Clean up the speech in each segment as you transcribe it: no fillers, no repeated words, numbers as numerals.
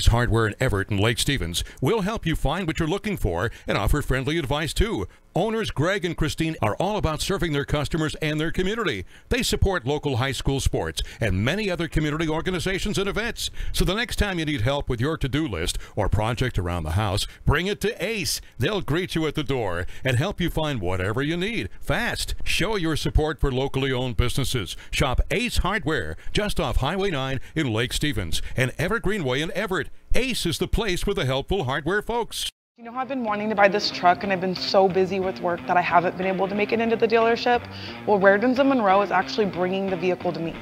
Ace Hardware in Everett and Lake Stevens will help you find what you're looking for and offer friendly advice too. Owners Greg and Christine are all about serving their customers and their community. They support local high school sports and many other community organizations and events. So the next time you need help with your to-do list or project around the house, bring it to Ace. They'll greet you at the door and help you find whatever you need fast. Show your support for locally owned businesses. Shop Ace Hardware just off Highway 9 in Lake Stevens and Everett Greenway in Everett. Ace is the place for the helpful hardware folks. You know how I've been wanting to buy this truck and I've been so busy with work that I haven't been able to make it into the dealership? Well, Raritan's of Monroe is actually bringing the vehicle to me.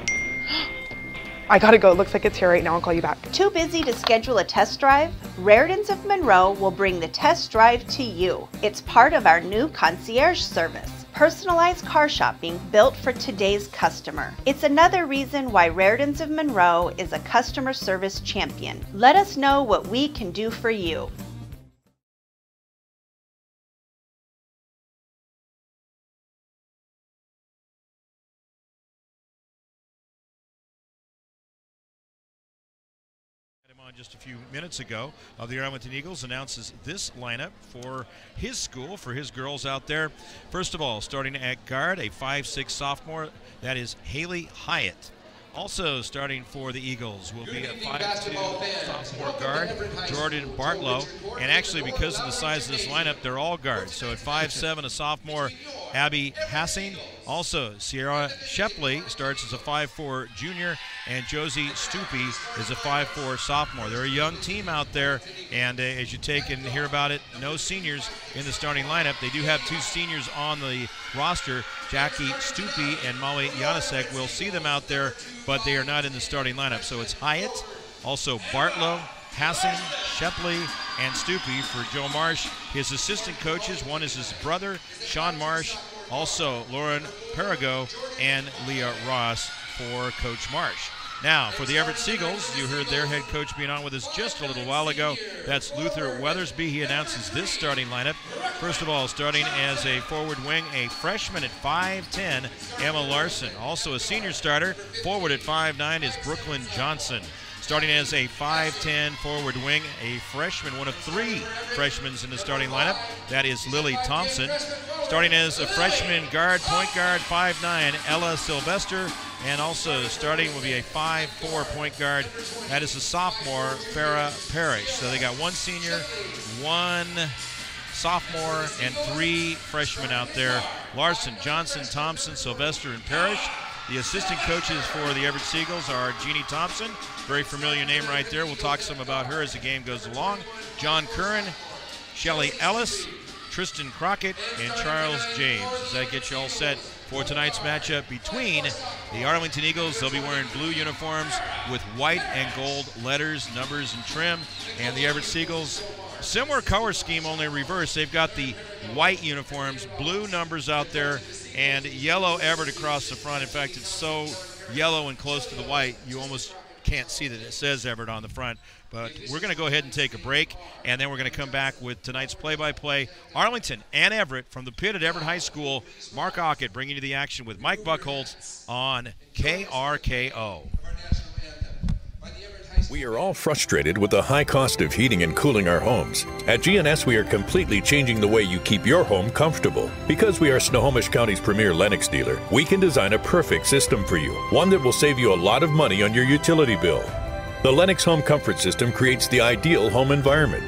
I gotta go, it looks like it's here right now, I'll call you back. Too busy to schedule a test drive? Raritan's of Monroe will bring the test drive to you. It's part of our new concierge service. Personalized car shopping built for today's customer. It's another reason why Raritan's of Monroe is a customer service champion. Let us know what we can do for you. On just a few minutes ago, the Arlington Eagles announces this lineup for his school, for his girls out there. First of all, starting at guard, a 5'6" sophomore, that is Haley Hyatt. Also starting for the Eagles will be a 5'2" sophomore guard, Jordan Bartlow. And actually, because of the size of this lineup, they're all guards. So at 5'7", a sophomore, Abby Hassing. Also, Sierra Shepley starts as a 5'4" junior, and Josie Stupi is a 5'4" sophomore. They're a young team out there, and as you take and hear about it, no seniors in the starting lineup. They do have 2 seniors on the roster, Jackie Stupi and Molly Janasek. We'll see them out there, but they are not in the starting lineup. So it's Hyatt, also Bartlow, Hassing, Shepley, and Stupi for Joe Marsh. His assistant coaches, one is his brother, Sean Marsh, also Lauren Perigo, and Leah Ross for Coach Marsh. Now, for the Everett Seagulls, you heard their head coach being on with us just a little while ago. That's Luther Weathersby. He announces this starting lineup. First of all, starting as a forward wing, a freshman at 5'10", Emma Larson. Also a senior starter, forward at 5'9", is Brooklyn Johnson. Starting as a 5'10" forward wing, a freshman, one of 3 freshmen in the starting lineup. That is Lily Thompson. Starting as a freshman guard, point guard, 5'9", Ella Sylvester. And also starting will be a 5'4" point guard. That is a sophomore, Farrah Parrish. So they got 1 senior, 1 sophomore, and 3 freshmen out there. Larson, Johnson, Thompson, Sylvester, and Parrish. The assistant coaches for the Everett Seagulls are Jeannie Thompson, very familiar name right there. We'll talk some about her as the game goes along. John Curran, Shelly Ellis, Tristan Crockett, and Charles James. Does that get you all set for tonight's matchup between the Arlington Eagles? They'll be wearing blue uniforms with white and gold letters, numbers, and trim. And the Everett Seagulls, similar color scheme, only reverse. They've got the white uniforms, blue numbers out there, and yellow Everett across the front. In fact, it's so yellow and close to the white, you almost can't see that it says Everett on the front. But we're going to go ahead and take a break, and then we're going to come back with tonight's play-by-play. Arlington and Everett from the pit at Everett High School. Mark Ockett bringing you the action with Mike Buchholz on KRKO. We are all frustrated with the high cost of heating and cooling our homes. At GNS, we are completely changing the way you keep your home comfortable. Because we are Snohomish County's premier Lennox dealer, we can design a perfect system for you, one that will save you a lot of money on your utility bill. The Lennox Home Comfort System creates the ideal home environment.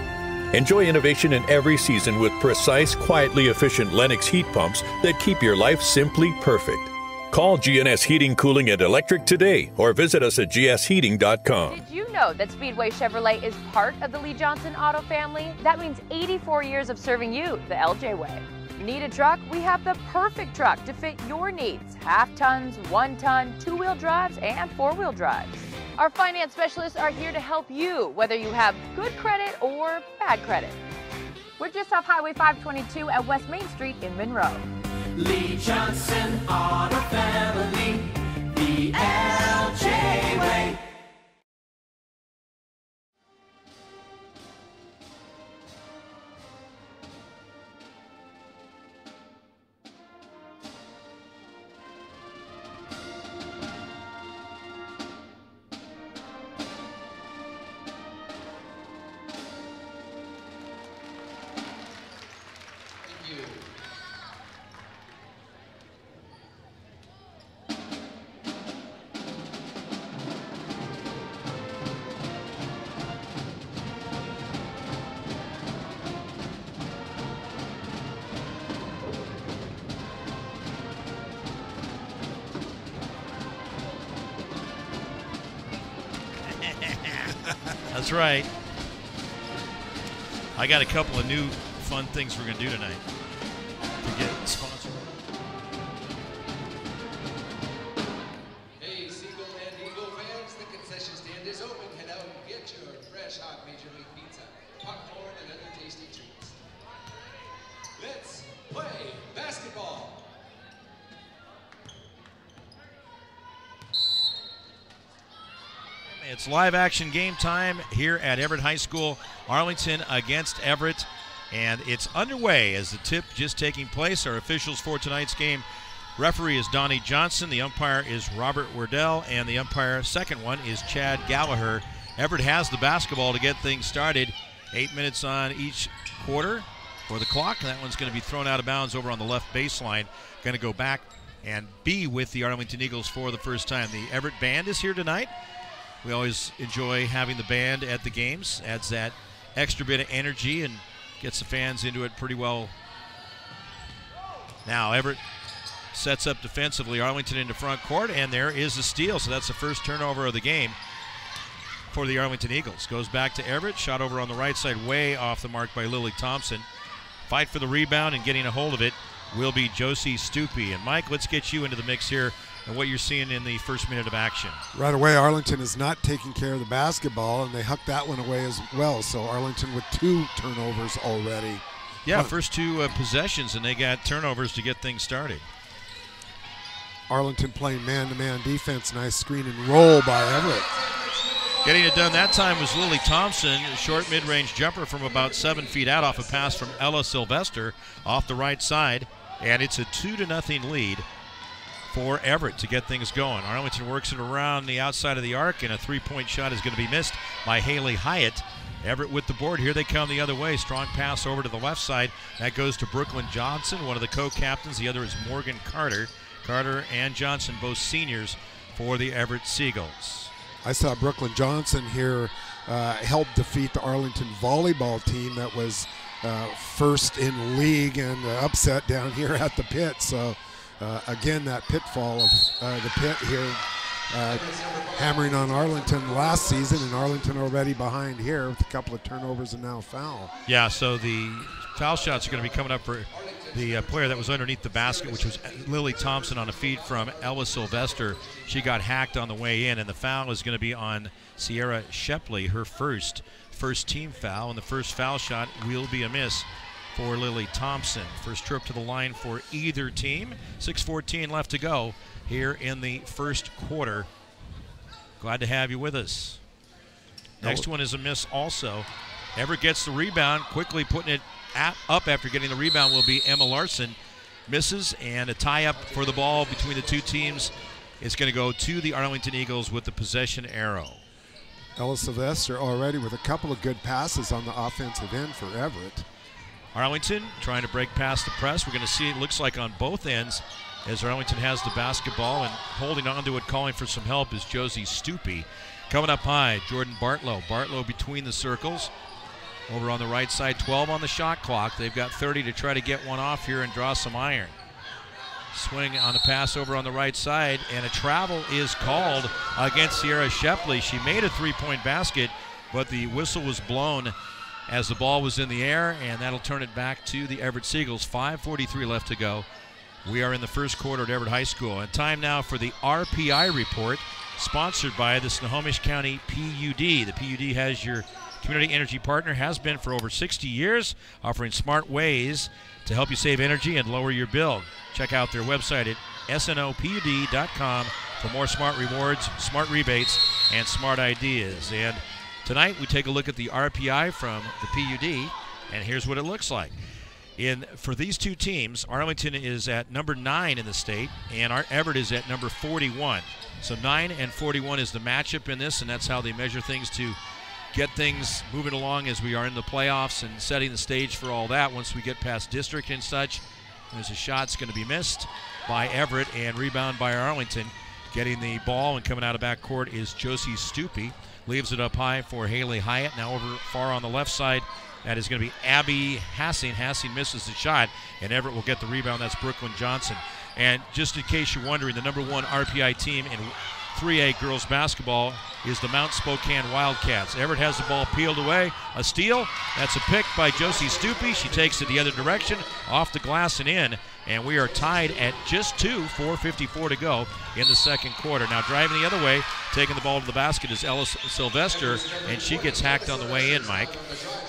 Enjoy innovation in every season with precise, quietly efficient Lennox heat pumps that keep your life simply perfect. Call GNS Heating, Cooling, and Electric today or visit us at gsheating.com. Did you know that Speedway Chevrolet is part of the Lee Johnson Auto family? That means 84 years of serving you the LJ way. Need a truck? We have the perfect truck to fit your needs. Half tons, 1 ton, 2-wheel drives, and 4-wheel drives. Our finance specialists are here to help you, whether you have good credit or bad credit. We're just off Highway 522 at West Main Street in Monroe. Lee Johnson Auto Family, the LJ way. That's right. I got a couple of new fun things we're going to do tonight to get sponsored. Hey, Seagull and Eagle fans, the concession stand is open. Head out and get your fresh hot Major League pizza, popcorn, and other tasty treats. Let's play basketball. It's live action game time here at Everett High School. Arlington against Everett. And it's underway as the tip just taking place. Our officials for tonight's game, referee is Donnie Johnson. The umpire is Robert Wardell. And the umpire, second one, is Chad Gallagher. Everett has the basketball to get things started. 8 minutes on each quarter for the clock. And that one's going to be thrown out of bounds over on the left baseline. Going to go back and be with the Arlington Eagles for the first time. The Everett Band is here tonight. We always enjoy having the band at the games. Adds that extra bit of energy and gets the fans into it pretty well. Now Everett sets up defensively. Arlington into front court, and there is a steal. So that's the first turnover of the game for the Arlington Eagles. Goes back to Everett. Shot over on the right side, way off the mark by Lily Thompson. Fight for the rebound and getting a hold of it will be Josie Stupi. And Mike, let's get you into the mix here and what you're seeing in the first minute of action. Right away, Arlington is not taking care of the basketball, and they hucked that one away as well. So Arlington with 2 turnovers already. Yeah, first 2 possessions, and they got turnovers to get things started. Arlington playing man-to-man defense. Nice screen and roll by Everett. Getting it done that time was Lily Thompson. A short mid-range jumper from about 7 feet out off a pass from Ella Sylvester off the right side. And it's a 2-0 lead for Everett to get things going. Arlington works it around the outside of the arc, and a 3-point shot is going to be missed by Haley Hyatt. Everett with the board. Here they come the other way. Strong pass over to the left side. That goes to Brooklyn Johnson, one of the co-captains. The other is Morgan Carter. Carter and Johnson, both seniors for the Everett Seagulls. I saw Brooklyn Johnson here help defeat the Arlington volleyball team that was first in league and upset down here at the pit. So again, that pitfall of the pit here hammering on Arlington last season, and Arlington already behind here with a couple of turnovers and now a foul. Yeah, so the foul shots are going to be coming up for the player that was underneath the basket, which was Lily Thompson on a feed from Ella Sylvester. She got hacked on the way in, and the foul is going to be on Sierra Shepley, her first team foul, and the first foul shot will be a miss for Lily Thompson. First trip to the line for either team. 6:14 left to go here in the first quarter. Glad to have you with us. Next one is a miss also. Everett gets the rebound, quickly putting it up after getting the rebound will be Emma Larson. Misses, and a tie-up for the ball between the two teams. It's going to go to the Arlington Eagles with the possession arrow. Ella Sylvester already with a couple of good passes on the offensive end for Everett. Arlington trying to break past the press. We're going to see it looks like on both ends as Arlington has the basketball, and holding on to it, calling for some help is Josie Stupi. Coming up high, Jordan Bartlow. Bartlow between the circles. Over on the right side, 12 on the shot clock. They've got 30 to try to get one off here and draw some iron. Swing on the pass over on the right side, and a travel is called against Sierra Shepley. She made a 3-point basket, but the whistle was blown as the ball was in the air, and that'll turn it back to the Everett Seagulls. 5:43 left to go. We are in the first quarter at Everett High School. And time now for the RPI report, sponsored by the Snohomish County PUD. The PUD has your community energy partner, has been for over 60 years, offering smart ways to help you save energy and lower your bill. Check out their website at snopud.com for more smart rewards, smart rebates, and smart ideas. And tonight we take a look at the RPI from the PUD, and here's what it looks like. For these two teams, Arlington is at number 9 in the state, and Everett is at number 41. So 9 and 41 is the matchup in this, and that's how they measure things to get things moving along as we are in the playoffs and setting the stage for all that. Once we get past district and such, there's a shot's going to be missed by Everett and rebound by Arlington. Getting the ball and coming out of backcourt is Josie Stupi. Leaves it up high for Haley Hyatt. Now over far on the left side, that is going to be Abby Hassing. Hassing misses the shot, and Everett will get the rebound. That's Brooklyn Johnson. And just in case you're wondering, the number 1 RPI team in 3A girls basketball is the Mount Spokane Wildcats. Everett has the ball peeled away. A steal. That's a pick by Josie Stupi. She takes it the other direction, off the glass and in. And we are tied at just 4:54 to go in the second quarter. Now driving the other way, taking the ball to the basket is Ella Sylvester, and she gets hacked on the way in, Mike.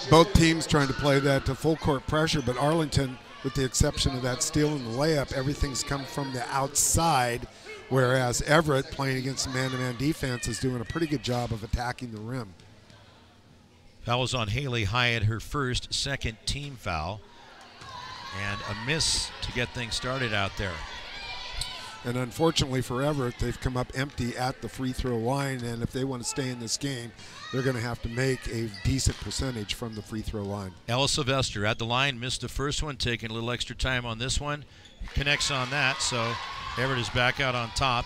Both teams trying to play that to full court pressure, but Arlington, with the exception of that steal and the layup, everything's come from the outside, whereas Everett, playing against man-to-man defense, is doing a pretty good job of attacking the rim. Foul was on Haley Hyatt, her second team foul. And a miss to get things started out there. And unfortunately for Everett, they've come up empty at the free throw line, and if they want to stay in this game, they're going to have to make a decent percentage from the free throw line. Ella Sylvester at the line, missed the first one, taking a little extra time on this one. Connects on that, so Everett is back out on top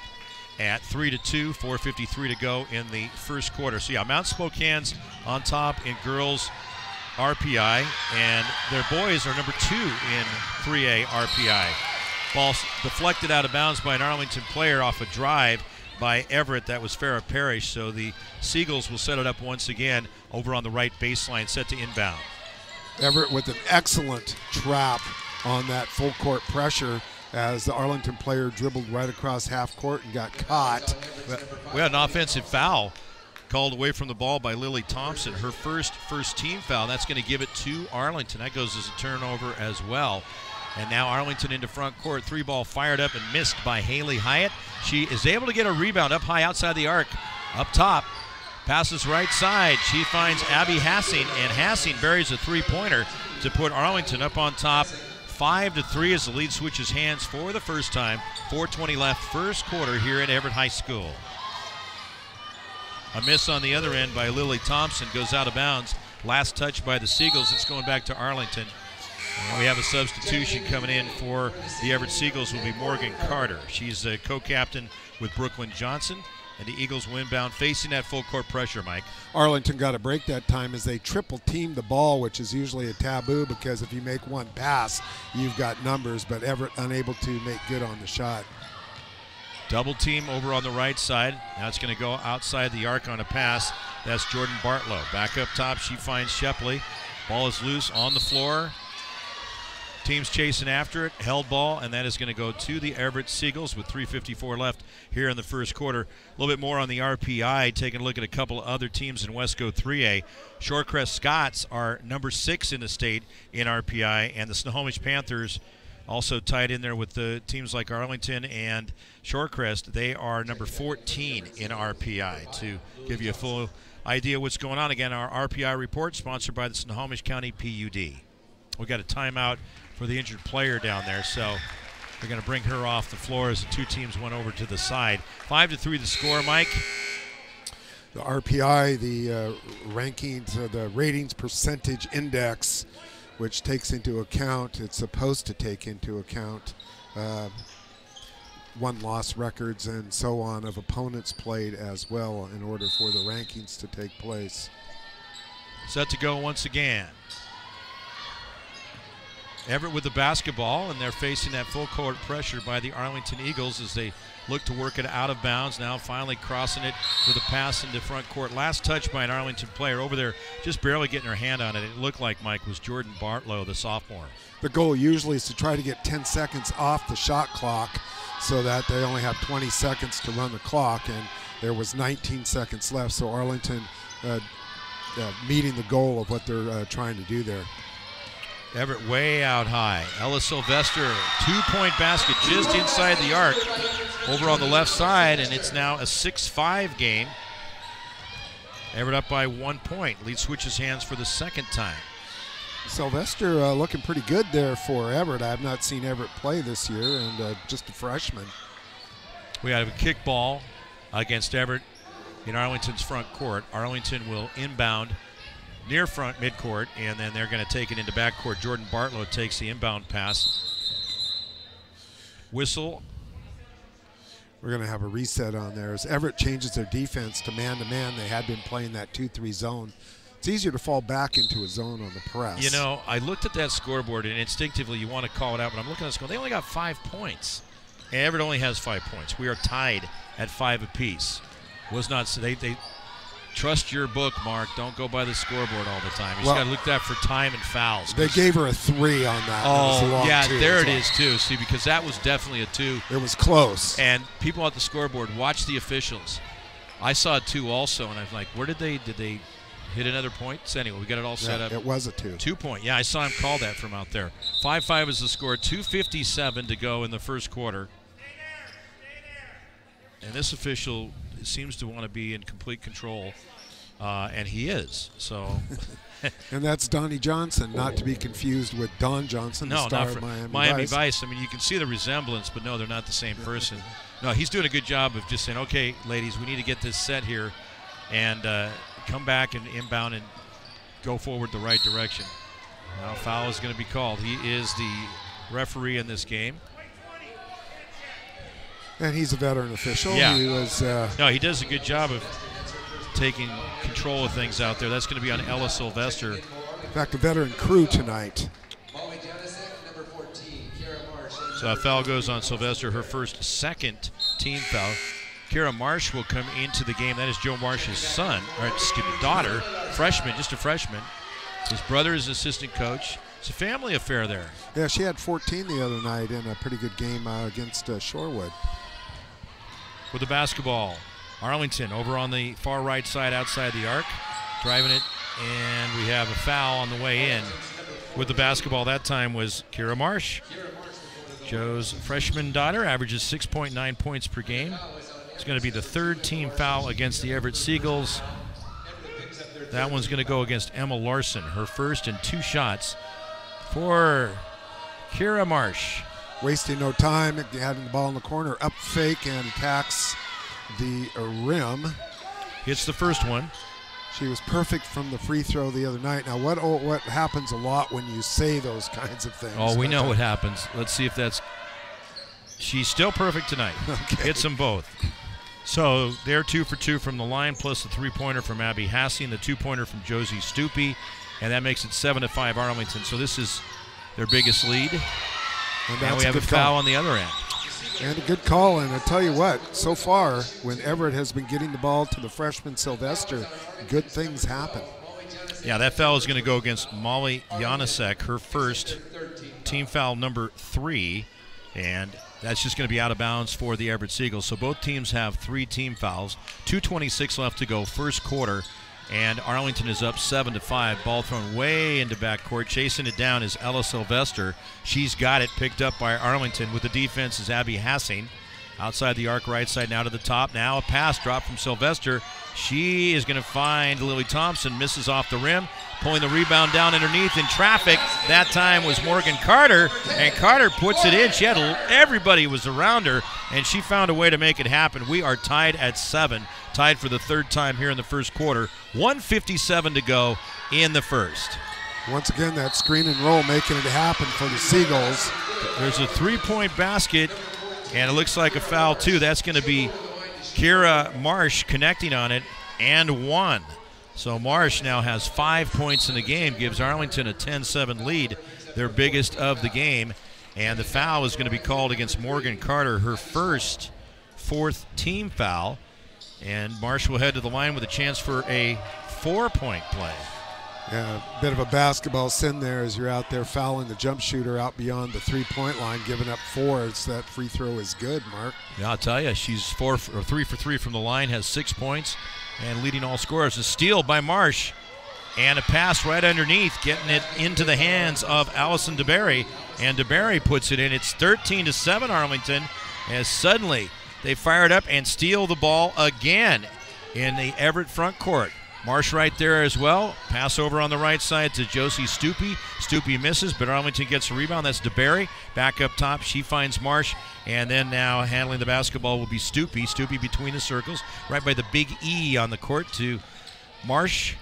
at 3-2, 4:53 to go in the first quarter. So yeah, Mount Spokane's on top in girls RPI, and their boys are number 2 in 3A RPI. Ball deflected out of bounds by an Arlington player off a drive by Everett. That was Farrah Parrish, so the Seagulls will set it up once again over on the right baseline, set to inbound. Everett with an excellent trap on that full court pressure as the Arlington player dribbled right across half court and got caught. We had an offensive foul called away from the ball by Lily Thompson, her first team foul. That's going to give it to Arlington. That goes as a turnover as well. And now Arlington into front court. 3-ball fired up and missed by Haley Hyatt. She is able to get a rebound up high outside the arc. Up top, passes right side. She finds Abby Hassing, and Hassing buries a three-pointer to put Arlington up on top 5-3 as the lead switches hands for the first time. 4:20 left first quarter here at Everett High School. A miss on the other end by Lily Thompson, goes out of bounds. Last touch by the Seagulls. It's going back to Arlington. And we have a substitution coming in for the Everett Seagulls will be Morgan Carter. She's a co-captain with Brooklyn Johnson. And the Eagles will inbound facing that full court pressure, Mike. Arlington got a break that time as they triple teamed the ball, which is usually a taboo because if you make one pass, you've got numbers, but Everett unable to make good on the shot. Double team over on the right side. Now it's going to go outside the arc on a pass. That's Jordan Bartlow. Back up top, she finds Shepley. Ball is loose on the floor. Team's chasing after it. Held ball, and that is going to go to the Everett Seagulls with 3:54 left here in the first quarter. A little bit more on the RPI, taking a look at a couple of other teams in Wesco 3A. Shorecrest Scots are number 6 in the state in RPI, and the Snohomish Panthers also tied in there with the teams like Arlington and Shorecrest. They are number 14 in RPI. To give you a full idea of what's going on, again, our RPI report sponsored by the Snohomish County PUD. We got a timeout for the injured player down there, so they're going to bring her off the floor as the two teams went over to the side. 5-3 the score, Mike. The RPI, the rankings, the ratings percentage index, which takes into account, it's supposed to take into account won-loss records and so on of opponents played as well in order for the rankings to take place. Set to go once again. Everett with the basketball, and they're facing that full court pressure by the Arlington Eagles as they look to work it out of bounds. Now finally crossing it with a pass into front court. Last touch by an Arlington player over there, just barely getting her hand on it. It looked like, Mike, was Jordan Bartlow, the sophomore. The goal usually is to try to get 10 seconds off the shot clock so that they only have 20 seconds to run the clock, and there was 19 seconds left, so Arlington meeting the goal of what they're trying to do there. Everett way out high. Ella Sylvester, 2-point basket just inside the arc over on the left side, and it's now a 6-5 game. Everett up by 1 point. Lead switches hands for the second time. Sylvester looking pretty good there for Everett. I have not seen Everett play this year, and just a freshman. We have a kick ball against Everett in Arlington's front court. Arlington will inbound near front midcourt, and then they're going to take it into backcourt. Jordan Bartlow takes the inbound pass. Whistle. We're going to have a reset on there. As Everett changes their defense to man-to-man, they had been playing that 2-3 zone. It's easier to fall back into a zone on the press. You know, I looked at that scoreboard, and instinctively you want to call it out, but I'm looking at the score. They only got 5 points. Everett only has 5 points. We are tied at 5 apiece. Was not they trust your book, Mark. Don't go by the scoreboard all the time. You just got to look at that for time and fouls. They gave her a 3 on that. Oh, yeah, there it is too. See, because that was definitely a 2. It was close. And people at the scoreboard watch the officials. I saw a 2 also, and I was like, where did they hit another point? So anyway, we got it all set up. It was a 2. 2 point. Yeah, I saw him call that from out there. 5-5 is the score. 2:57 to go in the first quarter. And this official seems to want to be in complete control, and he is. So, and that's Donnie Johnson, not to be confused with Don Johnson, the star of Miami Vice. I mean, you can see the resemblance, but no, they're not the same person. No, he's doing a good job of just saying, okay, ladies, we need to get this set here and come back and inbound and go forward the right direction. Now, foul is going to be called. He is the referee in this game. And he's a veteran official. Yeah. He was, no, he does a good job of taking control of things out there. That's going to be on Ella Sylvester. In fact, a veteran crew tonight. So a foul goes on Sylvester, her second team foul. Kara Marsh will come into the game. That is Joe Marsh's son, or excuse me, daughter, freshman, just a freshman. His brother is assistant coach. It's a family affair there. Yeah, she had 14 the other night in a pretty good game against Shorewood. With the basketball, Arlington over on the far right side outside the arc, driving it, and we have a foul on the way in. With the basketball that time was Kira Marsh. Joe's freshman daughter averages 6.9 points per game. It's going to be the 3rd team foul against the Everett Seagulls. That one's going to go against Emma Larson, her first and 2 shots for Kira Marsh. Wasting no time, having the ball in the corner, up fake and attacks the rim. Hits the first one. She was perfect from the free throw the other night. Now, what happens a lot when you say those kinds of things? Oh, we know what happens. Let's see if that's... She's still perfect tonight. Okay. Hits them both. So they're 2 for 2 from the line, plus the 3-pointer from Abby Hassey and the 2-pointer from Josie Stupi, and that makes it 7-5 Arlington. So this is their biggest lead. And we have a foul on the other end. And a good call, and I tell you what, so far, when Everett has been getting the ball to the freshman Sylvester, good things happen. Yeah, that foul is going to go against Molly Janasek, her first, team foul number 3, and that's just going to be out of bounds for the Everett Seagulls. So both teams have 3 team fouls, 2:26 left to go, first quarter, and Arlington is up 7-5. Ball thrown way into backcourt. Chasing it down is Ella Sylvester. She's got it picked up by Arlington. With the defense is Abby Hassing. Outside the arc, right side, now to the top. Now a pass drop from Sylvester. She is going to find Lily Thompson. Misses off the rim. Pulling the rebound down underneath in traffic. That time was Morgan Carter, and Carter puts it in. She had everybody was around her, and she found a way to make it happen. We are tied at 7, tied for the 3rd time here in the first quarter. 1:57 to go in the first. Once again, that screen and roll making it happen for the Seagulls. There's a 3-point basket, and it looks like a foul too. That's going to be Kira Marsh connecting on it, and 1. So Marsh now has 5 points in the game, gives Arlington a 10-7 lead, their biggest of the game. And the foul is going to be called against Morgan Carter, her first 4th team foul. And Marsh will head to the line with a chance for a 4-point play. Yeah, a bit of a basketball sin there as you're out there fouling the jump shooter out beyond the 3-point line, giving up 4. It's that free throw is good, Mark. Yeah, I'll tell you, she's 3 for 3 from the line, has 6 points, and leading all scorers. A steal by Marsh, and a pass right underneath, getting it into the hands of Allison DeBerry, and DeBerry puts it in. It's 13-7 Arlington, as suddenly they fire it up and steal the ball again in the Everett front court. Marsh right there as well. Pass over on the right side to Josie Stupi. Stupi misses, but Arlington gets a rebound. That's DeBerry. Back up top, she finds Marsh, and then now handling the basketball will be Stupi. Stupi between the circles, right by the big E on the court to Marsh.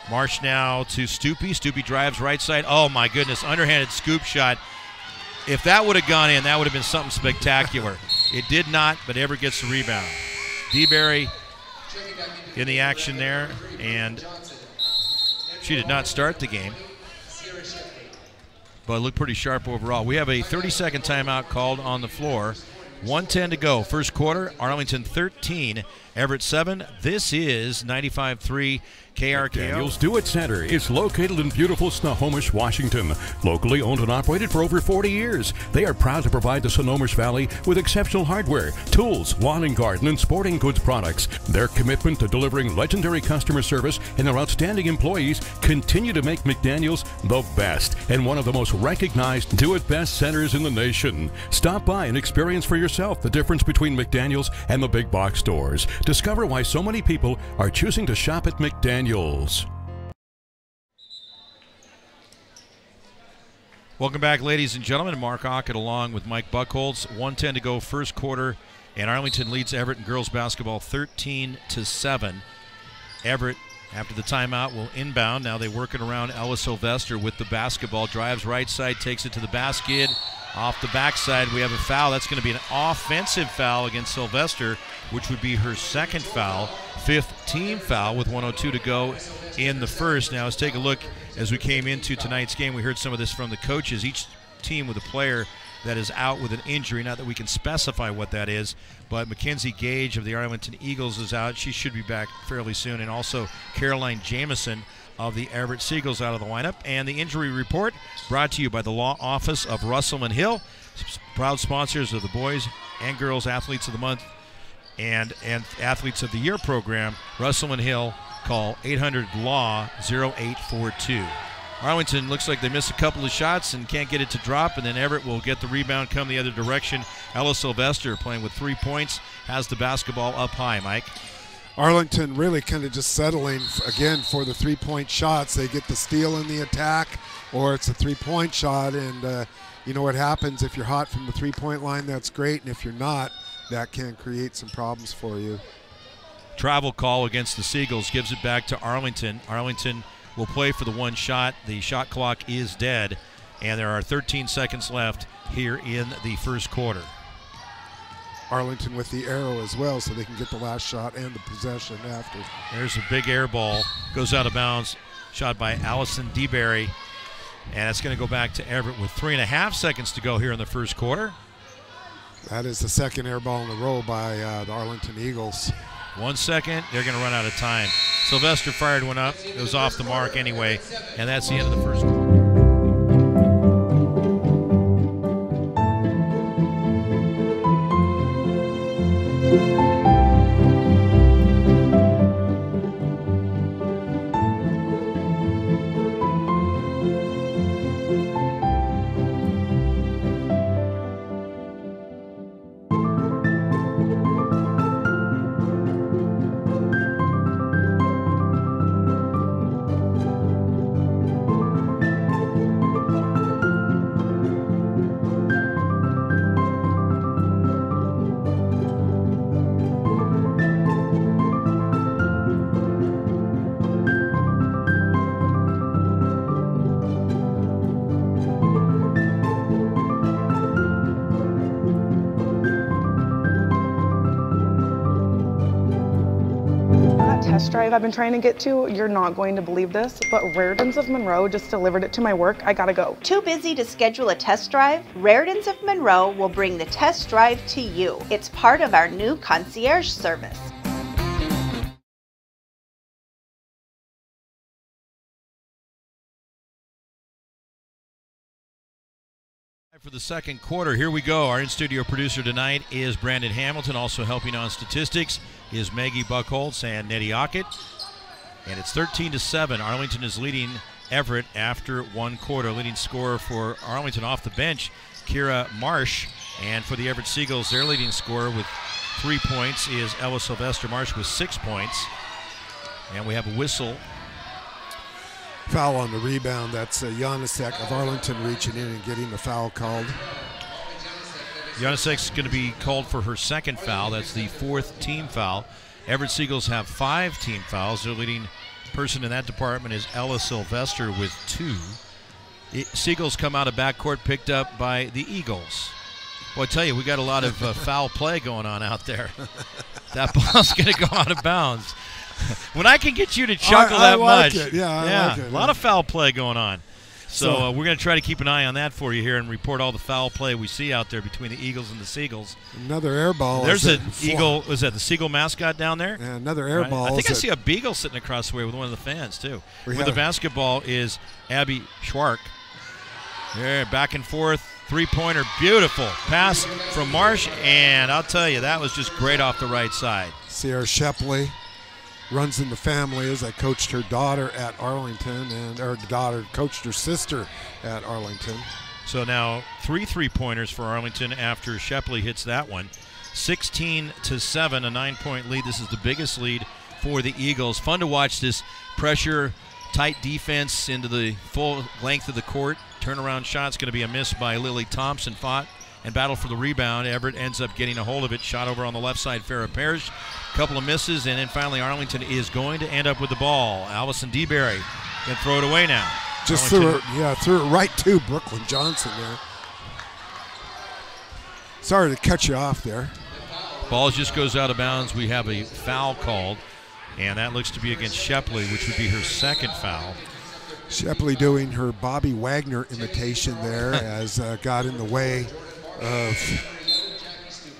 Marsh now to Stupi. Stupi drives right side. Oh, my goodness, underhanded scoop shot. If that would have gone in, that would have been something spectacular. It did not, but Everett gets the rebound. DeBerry in the action there, and she did not start the game, but looked pretty sharp overall. We have a 30-second timeout called on the floor 1:10 to go. First quarter, Arlington 13, Everett 7. This is 95.3 KRKO. Daniels Do It Center is located in beautiful Snohomish, Washington. Locally owned and operated for over 40 years. They are proud to provide the Snohomish Valley with exceptional hardware, tools, lawn and garden, and sporting goods products. Their commitment to delivering legendary customer service and their outstanding employees continue to make McDaniels the best and one of the most recognized do-it-best centers in the nation. Stop by and experience for yourself the difference between McDaniels and the big box stores. Discover why so many people are choosing to shop at McDaniels. Welcome back, ladies and gentlemen. Mark Ockett along with Mike Buchholz. 1:10 to go, first quarter, and Arlington leads Everett in girls basketball 13-7. Everett, after the timeout, will inbound. Now they work it around Ella Sylvester with the basketball. Drives right side, takes it to the basket. Off the backside, we have a foul. That's going to be an offensive foul against Sylvester, which would be her second foul. 5th team foul with 1:02 to go in the first. Now let's take a look as we came into tonight's game. We heard some of this from the coaches. Each team with a player that is out with an injury. Not that we can specify what that is, but Mackenzie Gage of the Arlington Eagles is out. She should be back fairly soon. And also Caroline Jamison of the Everett Seagulls out of the lineup. And the injury report brought to you by the Law Office of Russellman Hill, proud sponsors of the Boys and Girls Athletes of the Month and Athletes of the Year program. Russellman Hill, call 800-LAW-0842. Arlington looks like they missed a couple of shots and can't get it to drop, and then Everett will get the rebound, come the other direction. Ella Sylvester playing with 3 points, has the basketball up high, Mike. Arlington really kind of just settling, again, for the three-point shots. They get the steal in the attack, or it's a three-point shot, and you know what happens if you're hot from the three-point line, that's great, and if you're not, that can create some problems for you. Travel call against the Seagulls gives it back to Arlington. Arlington will play for the one shot. The shot clock is dead, and there are 13 seconds left here in the first quarter. Arlington with the arrow as well, so they can get the last shot and the possession after. There's a big air ball, goes out of bounds, shot by Allison DeBerry, and it's going to go back to Everett with 3.5 seconds to go here in the first quarter. That is the second air ball in a row by the Arlington Eagles. 1 second, they're going to run out of time. Sylvester fired one up. It was off the mark anyway, and that's the end of the first quarter. Test drive I've been trying to get to, you're not going to believe this, but Raritan's of Monroe just delivered it to my work. I gotta go. Too busy to schedule a test drive? Raritan's of Monroe will bring the test drive to you. It's part of our new concierge service. For the second quarter, here we go. Our in-studio producer tonight is Brandon Hamilton. Also helping on statistics is Maggie Buchholz and Nettie Ockett. And it's 13-7. Arlington is leading Everett after one quarter. Leading scorer for Arlington off the bench, Kira Marsh. And for the Everett Seagulls, their leading scorer with 3 points is Ella Sylvester. Marsh with 6 points. And we have a whistle. Foul on the rebound. That's Janasek of Arlington reaching in and getting the foul called. Janasek's going to be called for her second foul. That's the 4th team foul. Everett Seagulls have 5 team fouls. Their leading person in that department is Ella Sylvester with 2. Seagulls come out of backcourt picked up by the Eagles. Well, I tell you, we got a lot of foul play going on out there. That ball's going to go out of bounds. When I can get you to chuckle that like much. it. Yeah, I like it. A lot of foul play going on. So we're going to try to keep an eye on that for you here and report all the foul play we see out there between the Eagles and the Seagulls. Another air ball. There's an Eagle. Was that the Seagull mascot down there? Yeah, another air ball. I think I see a Beagle sitting across the way with one of the fans, too. With the basketball is Abby Schwark. There, back and forth. Three-pointer. Beautiful. Pass from Marsh. And I'll tell you, that was just great off the right side. Sierra Shepley runs in the family, as I coached her daughter at Arlington, and her daughter coached her sister at Arlington. So now 3 3-pointers for Arlington after Shepley hits that one. 16-7, a 9-point lead. This is the biggest lead for the Eagles. Fun to watch this pressure, tight defense into the full length of the court. Turnaround shot's going to be a miss by Lily Thompson. Fought and battled for the rebound. Everett ends up getting a hold of it. Shot over on the left side, Farrah Parrish. Couple of misses, and then finally Arlington is going to end up with the ball. Allison DeBerry can throw it away now. Just threw it right to Brooklyn Johnson there. Sorry to cut you off there. Ball just goes out of bounds. We have a foul called, and that looks to be against Shepley, which would be her second foul. Shepley doing her Bobby Wagner imitation there as got in the way of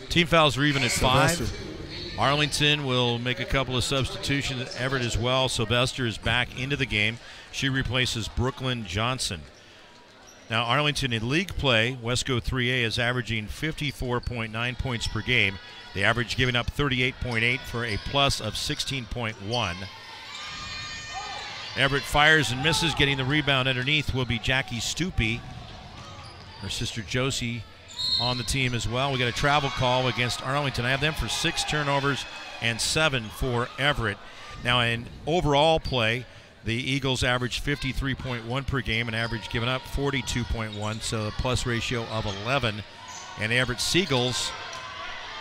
team fouls are even at Sylvester. 5. Arlington will make a couple of substitutions. Everett as well. Sylvester is back into the game. She replaces Brooklyn Johnson. Now Arlington in league play, Wesco 3A is averaging 54.9 points per game. The average giving up 38.8 for a plus of 16.1. Everett fires and misses. Getting the rebound underneath will be Jackie Stupi. Her sister Josie on the team as well. We got a travel call against Arlington. I have them for 6 turnovers and 7 for Everett. Now in overall play, the Eagles average 53.1 per game and average given up 42.1, so a plus ratio of 11. And Everett Seagulls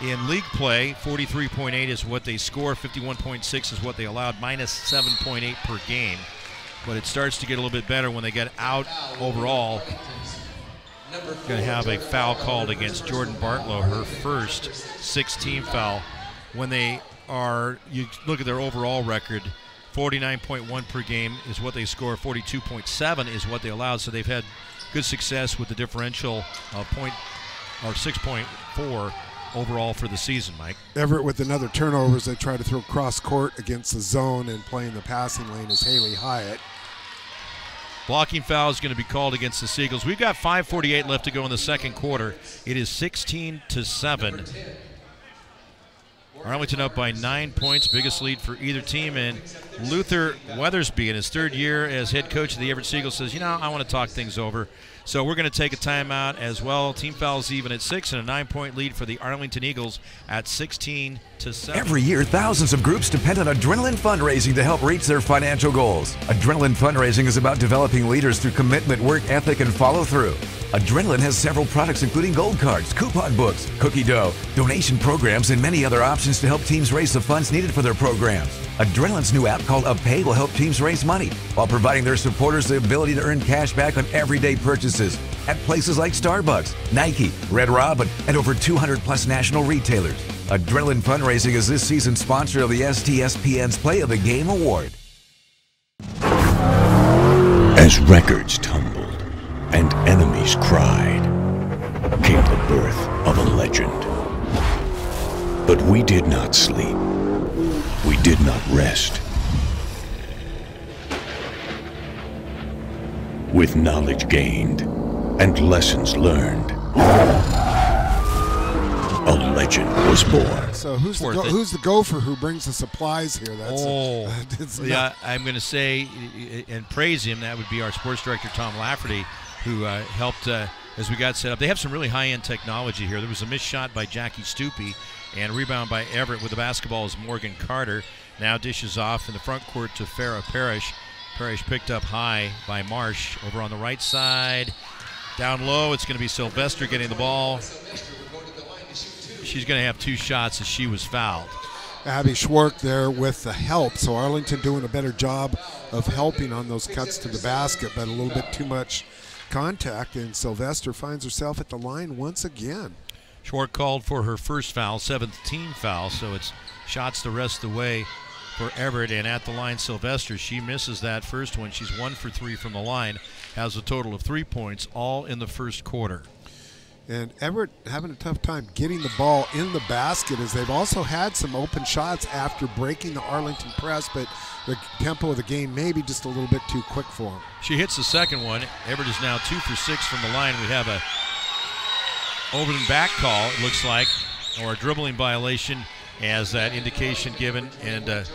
in league play, 43.8 is what they score, 51.6 is what they allowed, minus 7.8 per game. But it starts to get a little bit better when they get out overall. Going to have a foul called against Jordan Bartlow, her first 6-team foul. When they are, you look at their overall record, 49.1 per game is what they score, 42.7 is what they allowed. So they've had good success with the differential of 6.4 overall for the season, Mike. Everett with another turnover as they try to throw cross court against the zone, and playing the passing lane is Haley Hyatt. Blocking foul is going to be called against the Seagulls. We've got 5:48 left to go in the second quarter. It is 16-7. Arlington up by 9 points, biggest lead for either team. And Luther Weathersby, in his third year as head coach of the Everett Seagulls, says, I want to talk things over. So we're going to take a timeout as well. Team fouls even at 6, and a 9-point lead for the Arlington Eagles at 16-7. Every year, thousands of groups depend on Adrenaline Fundraising to help reach their financial goals. Adrenaline Fundraising is about developing leaders through commitment, work ethic, and follow-through. Adrenaline has several products including gold cards, coupon books, cookie dough, donation programs, and many other options to help teams raise the funds needed for their programs. Adrenaline's new app called UpPay will help teams raise money while providing their supporters the ability to earn cash back on everyday purchases at places like Starbucks, Nike, Red Robin, and over 200+ national retailers. Adrenaline Fundraising is this season's sponsor of the STSPN's Play of the Game Award. As records tumbled and enemies cried, came the birth of a legend. But we did not sleep. We did not rest. With knowledge gained and lessons learned, a legend was born. So who's the gopher who brings the supplies here? I'm going to say and praise him. That would be our sports director, Tom Lafferty, who helped as we got set up. They have some really high-end technology here. There was a missed shot by Jackie Stupi, and a rebound by Everett with the basketball is Morgan Carter. Now dishes off in the front court to Farrah Parrish. Parrish picked up high by Marsh over on the right side. Down low, it's going to be Sylvester getting the ball. She's going to have 2 shots as she was fouled. Abby Schwark there with the help. So Arlington doing a better job of helping on those cuts to the basket, but a little bit too much contact, and Sylvester finds herself at the line once again. Schwark called for her first foul, 7th team foul, so it's shots the rest of the way for Everett, and at the line, Sylvester. She misses that first one. She's 1 for 3 from the line, has a total of 3 points, all in the first quarter. And Everett having a tough time getting the ball in the basket, as they've also had some open shots after breaking the Arlington press, but the tempo of the game may be just a little bit too quick for them. She hits the second one. Everett is now 2 for 6 from the line. We have a over and back call, it looks like, or a dribbling violation, as that indication given. And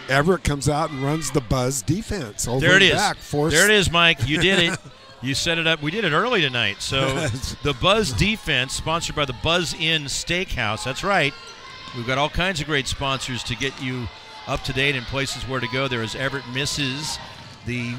Everett comes out and runs the buzz defense. Over there it and is. Back, there it is, Mike. You did it. You set it up. We did it early tonight. So the Buzz defense, sponsored by the Buzz Inn Steakhouse. That's right. We've got all kinds of great sponsors to get you up to date and places where to go. There as Everett misses the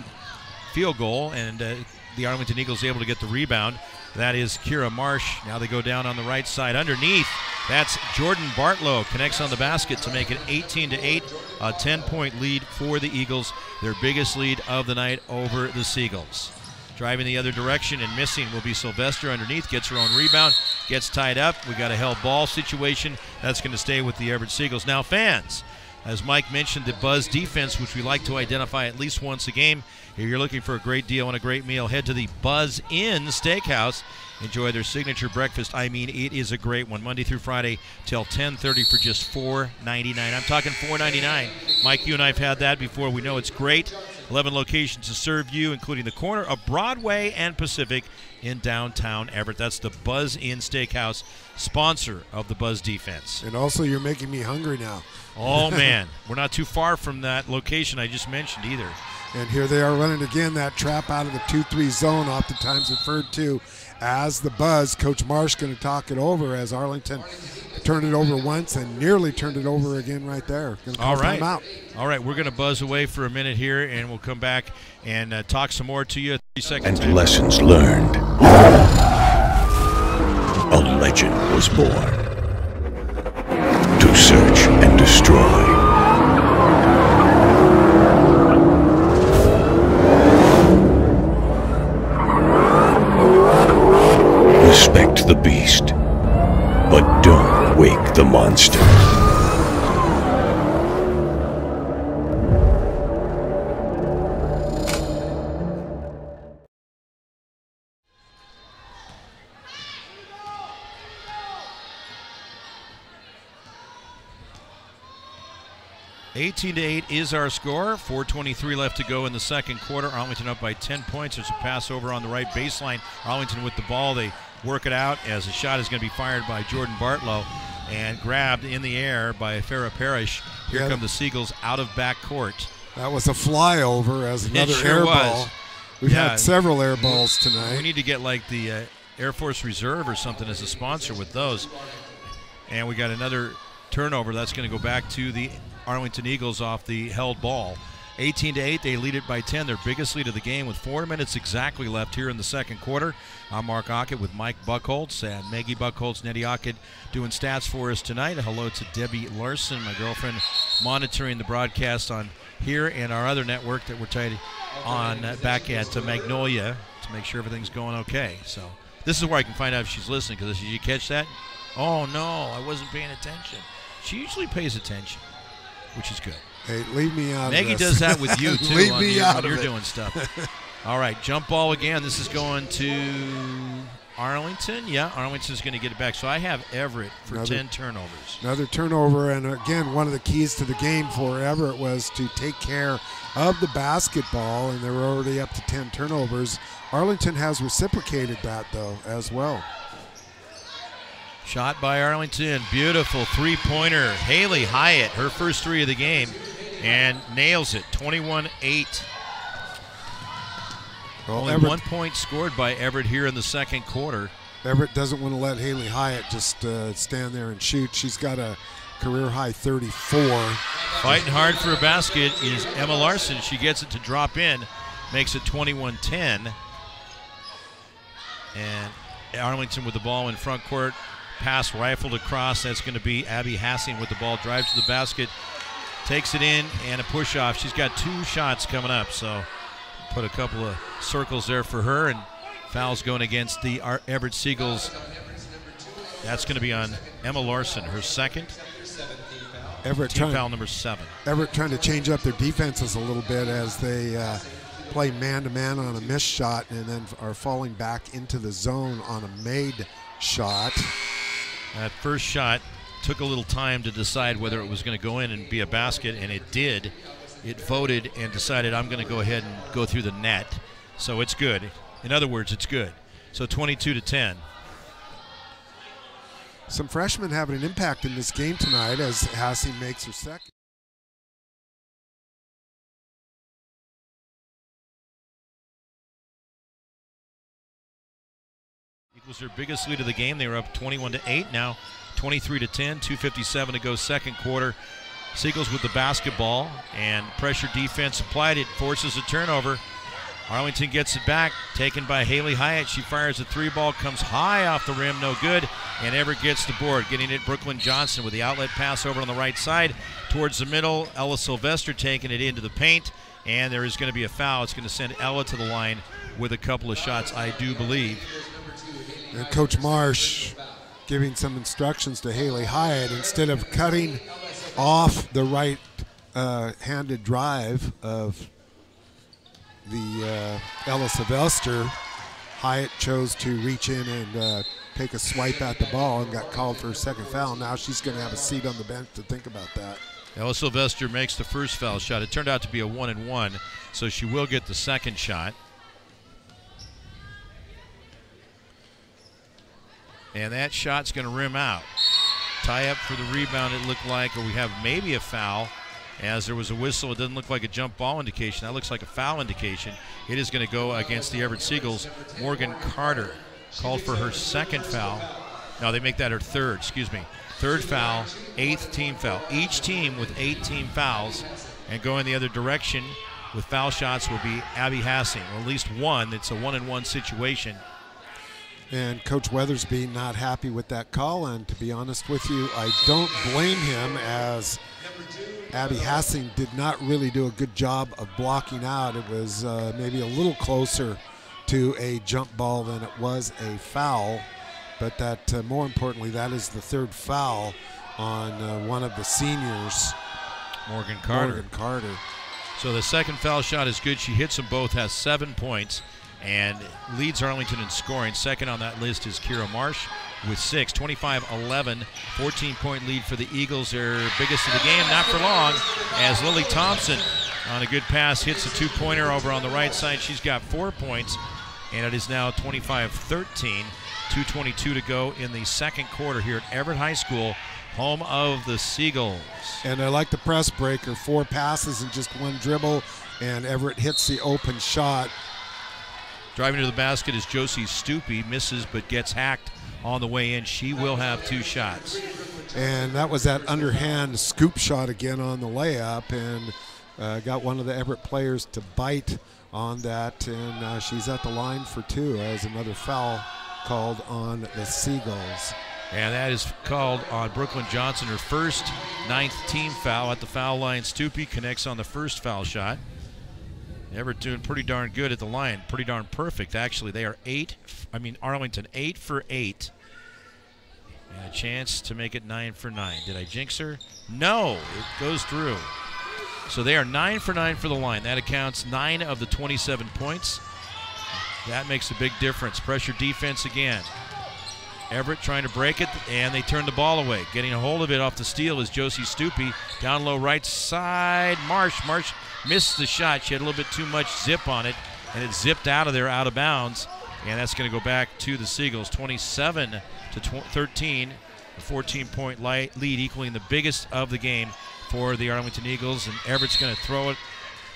field goal, and the Arlington Eagles able to get the rebound. That is Kira Marsh. Now they go down on the right side underneath. That's Jordan Bartlow, connects on the basket to make it 18-8, a 10-point lead for the Eagles, their biggest lead of the night over the Seagulls. Driving the other direction and missing will be Sylvester underneath, gets her own rebound, gets tied up. We got a held ball situation. That's going to stay with the Everett Seagulls. Now fans, as Mike mentioned, the Buzz defense, which we like to identify at least once a game. If you're looking for a great deal and a great meal, head to the Buzz Inn Steakhouse. Enjoy their signature breakfast. I mean, it is a great one. Monday through Friday till 10:30 for just $4.99. I'm talking $4.99. Mike, you and I have had that before. We know it's great. 11 locations to serve you, including the corner of Broadway and Pacific in downtown Everett. That's the Buzz Inn Steakhouse, sponsor of the Buzz defense. And also, you're making me hungry now. Oh, man. We're not too far from that location I just mentioned either. And here they are running again that trap out of the 2-3 zone, oftentimes referred to as the Buzz. Coach Marsh going to talk it over as Arlington turned it over once and nearly turned it over again right there. All right. Timeout. All right, we're going to buzz away for a minute here, and we'll come back and talk some more to you. 30 seconds. And lessons learned. A legend was born to search and destroy. Respect the beast, but don't wake the monster. (18-8) is our score. 4:23 left to go in the second quarter. Arlington up by 10 points. There's a pass over on the right baseline. Arlington with the ball. They work it out as a shot is going to be fired by Jordan Bartlow and grabbed in the air by Farrah Parrish. Here come the Seagulls out of backcourt. That was a flyover as another air ball. We've had several air balls tonight. We need to get like the Air Force Reserve or something as a sponsor with those. And we got another turnover. That's going to go back to the Arlington Eagles off the held ball. 18-8, they lead it by 10, their biggest lead of the game with 4 minutes exactly left here in the second quarter. I'm Mark Ockett with Mike Buckholtz and Maggie Buckholtz, Nettie Ockett doing stats for us tonight. Hello to Debbie Larson, my girlfriend, monitoring the broadcast on here and our other network that we're tied on back at Magnolia to make sure everything's going okay. So this is where I can find out if she's listening, because did you catch that? Oh, no, I wasn't paying attention. She usually pays attention, which is good. Hey, leave me out Maggie of this. does that with you, too, leave on me your, out when of you're it. doing stuff. All right, jump ball again. This is going to Arlington. Yeah, Arlington's going to get it back. So I have Everett for 10 turnovers. Another turnover, and again, one of the keys to the game for Everett was to take care of the basketball, and they were already up to 10 turnovers. Arlington has reciprocated that, though, as well. Shot by Arlington. Beautiful three-pointer. Haley Hyatt, her first three of the game, and nails it. 21-8. Well, Only Everett, 1 point scored by Everett here in the second quarter. Everett doesn't want to let Haley Hyatt just stand there and shoot. She's got a career-high 34. Fighting hard for a basket is Emma Larson. She gets it to drop in, makes it 21-10. And Arlington with the ball in front court. Pass rifled across. That's going to be Abby Hassing with the ball. Drives to the basket, takes it in, and a push-off. She's got 2 shots coming up, so put a couple of circles there for her, and fouls going against the Everett Seagulls. That's going to be on Emma Larson, her second. Everett team foul number 7. Everett trying to change up their defenses a little bit as they play man-to-man on a missed shot and then are falling back into the zone on a made shot. That first shot took a little time to decide whether it was going to go in and be a basket, and it did. It voted and decided, I'm going to go ahead and go through the net. So it's good. In other words, it's good. So 22-10. Some freshmen having an impact in this game tonight as Hassing makes her second. Equals their biggest lead of the game. They were up 21-8. Now 23-10. 2:57 to go second quarter. Seagulls with the basketball and pressure defense applied. It forces a turnover. Arlington gets it back, taken by Haley Hyatt. She fires a 3-ball, comes high off the rim, no good, and Everett gets the board. Getting it, Brooklyn Johnson with the outlet pass over on the right side towards the middle. Ella Sylvester taking it into the paint, and there is going to be a foul. It's going to send Ella to the line with a couple of shots, I do believe. And Coach Marsh giving some instructions to Haley Hyatt. Instead of cutting off the right-handed drive of the Ella Sylvester, Hyatt chose to reach in and take a swipe at the ball and got called for her second foul. Now she's going to have a seat on the bench to think about that. Ella Sylvester makes the first foul shot. It turned out to be a 1-and-1, so she will get the second shot. And that shot's going to rim out. Tie up for the rebound, it looked like, or we have maybe a foul. As there was a whistle, it doesn't look like a jump ball indication. That looks like a foul indication. It is going to go against the Everett Seagulls. Morgan Carter called for her second foul. No, they make that her third, excuse me. Third foul, 8th team foul. Each team with 8 team fouls. And going the other direction with foul shots will be Abby Hassing. Or at least one. It's a 1-and-1 situation. And Coach Weathersby not happy with that call. And to be honest with you, I don't blame him, as Abby Hassing did not really do a good job of blocking out. It was maybe a little closer to a jump ball than it was a foul. But that, more importantly, that is the third foul on one of the seniors, Morgan Carter. Morgan Carter. So the second foul shot is good. She hits them both, has 7 points, and leads Arlington in scoring. Second on that list is Kira Marsh with 6. 25-11, 14-point lead for the Eagles. Their biggest of the game, not for long, as Lily Thompson on a good pass hits a 2-pointer over on the right side. She's got 4 points, and it is now 25-13. 2:22 to go in the second quarter here at Everett High School, home of the Seagulls. And I like the press breaker. 4 passes and just 1 dribble, and Everett hits the open shot. Driving to the basket is Josie Stupi, misses but gets hacked on the way in. She will have 2 shots. And that was that underhand scoop shot again on the layup, and got one of the Everett players to bite on that, and she's at the line for 2 as another foul called on the Seagulls. And that is called on Brooklyn Johnson, her first 9th team foul at the foul line. Stupi connects on the first foul shot. Everett doing pretty darn good at the line, pretty darn perfect actually. They are Arlington 8 for 8. And a chance to make it 9 for 9. Did I jinx her? No, it goes through. So they are 9 for 9 for the line. That accounts 9 of the 27 points. That makes a big difference. Pressure defense again. Everett trying to break it, and they turn the ball away. Getting a hold of it off the steal is Josie Stupi. Down low right side, Marsh. Marsh missed the shot. She had a little bit too much zip on it, and it zipped out of there, out of bounds. And that's going to go back to the Seagulls. 27-13, a 14-point lead, equaling the biggest of the game for the Arlington Eagles. And Everett's going to throw it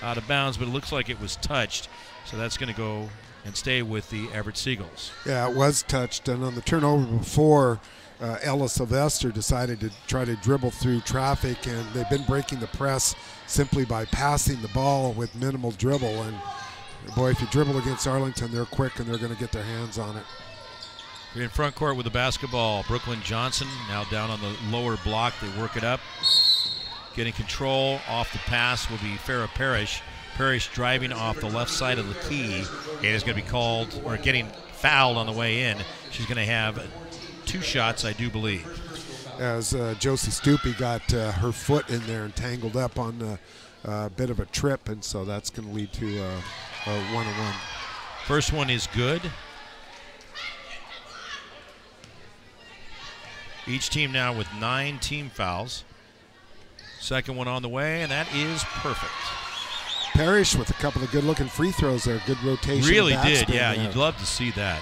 out of bounds, but it looks like it was touched. So that's going to go and stay with the Everett Seagulls. Yeah, it was touched, and on the turnover before, Ella Sylvester decided to try to dribble through traffic, and they've been breaking the press simply by passing the ball with minimal dribble. And boy, if you dribble against Arlington, they're quick and they're going to get their hands on it. We're in front court with the basketball. Brooklyn Johnson now down on the lower block. They work it up. Getting control off the pass will be Farrah Parrish. Parrish driving off the left side of the key, and is going to be called, or getting fouled on the way in. She's going to have 2 shots, I do believe. as Josie Stupi got her foot in there and tangled up on a bit of a trip, and so that's going to lead to a 1-on-1. First one is good. Each team now with 9 team fouls. Second one on the way, and that is perfect. Parrish with a couple of good-looking free throws there. Good rotation. Really did, yeah. You'd love to see that.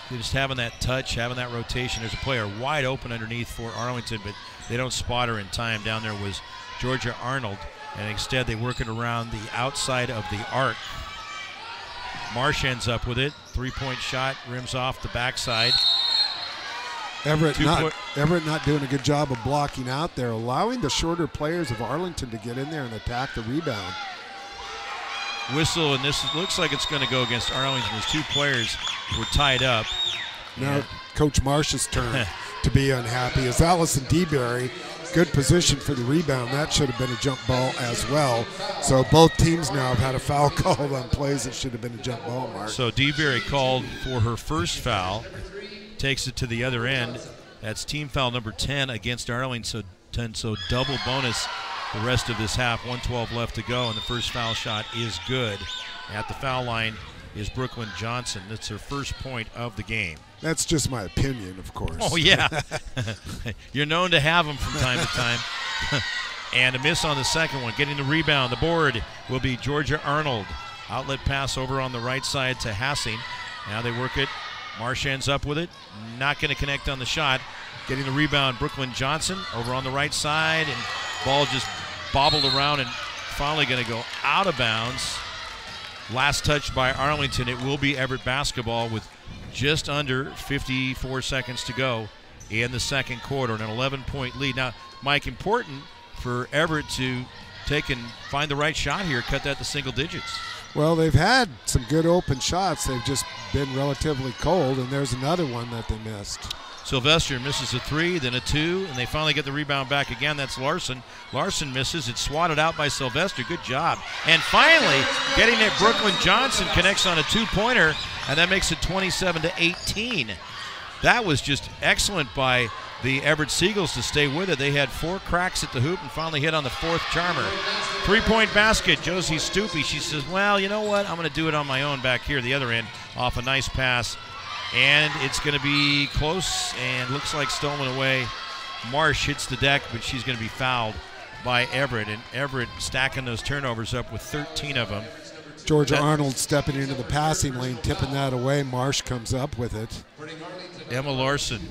Just having that touch, having that rotation. There's a player wide open underneath for Arlington, but they don't spot her in time. Down there was Georgia Arnold, and instead they work it around the outside of the arc. Marsh ends up with it. Three-point shot, rims off the backside. Everett not doing a good job of blocking out there, allowing the shorter players of Arlington to get in there and attack the rebound. Whistle, and this looks like it's going to go against Arlington. There's 2 players who were tied up. Now Coach Marsh's turn to be unhappy as Allison DeBerry, good position for the rebound. That should have been a jump ball as well. So both teams now have had a foul called on plays that should have been a jump ball, Mark. So DeBerry called for her first foul, takes it to the other end. That's team foul number 10 against Arlington. So double bonus the rest of this half. 1:12 left to go, and the first foul shot is good. At the foul line is Brooklyn Johnson. That's her first point of the game. That's just my opinion, of course. Oh, yeah. You're known to have them from time to time. And a miss on the second one. Getting the rebound. The board will be Georgia Arnold. Outlet pass over on the right side to Hassing. Now they work it. Marsh ends up with it. Not going to connect on the shot. Getting the rebound, Brooklyn Johnson over on the right side. And ball just bobbled around and finally going to go out of bounds. Last touch by Arlington. It will be Everett basketball with just under 54 seconds to go in the second quarter. An 11-point lead. Now, Mike, important for Everett to take and find the right shot here, cut that to single digits. Well, they've had some good open shots. They've just been relatively cold, and there's another one that they missed. Sylvester misses a 3, then a 2, and they finally get the rebound back again. That's Larson. Larson misses. It's swatted out by Sylvester. Good job. And finally, getting it, Brooklyn Johnson connects on a 2-pointer, and that makes it 27-18. That was just excellent by the Everett Seagulls to stay with it. They had 4 cracks at the hoop and finally hit on the 4th charmer. 3-point basket, Josie Stupi. She says, well, you know what? I'm going to do it on my own back here, the other end, off a nice pass. And it's going to be close and looks like stolen away. Marsh hits the deck, but she's going to be fouled by Everett. And Everett stacking those turnovers up with 13 of them. Georgia Arnold stepping into the passing lane, tipping that away. Marsh comes up with it. Emma Larson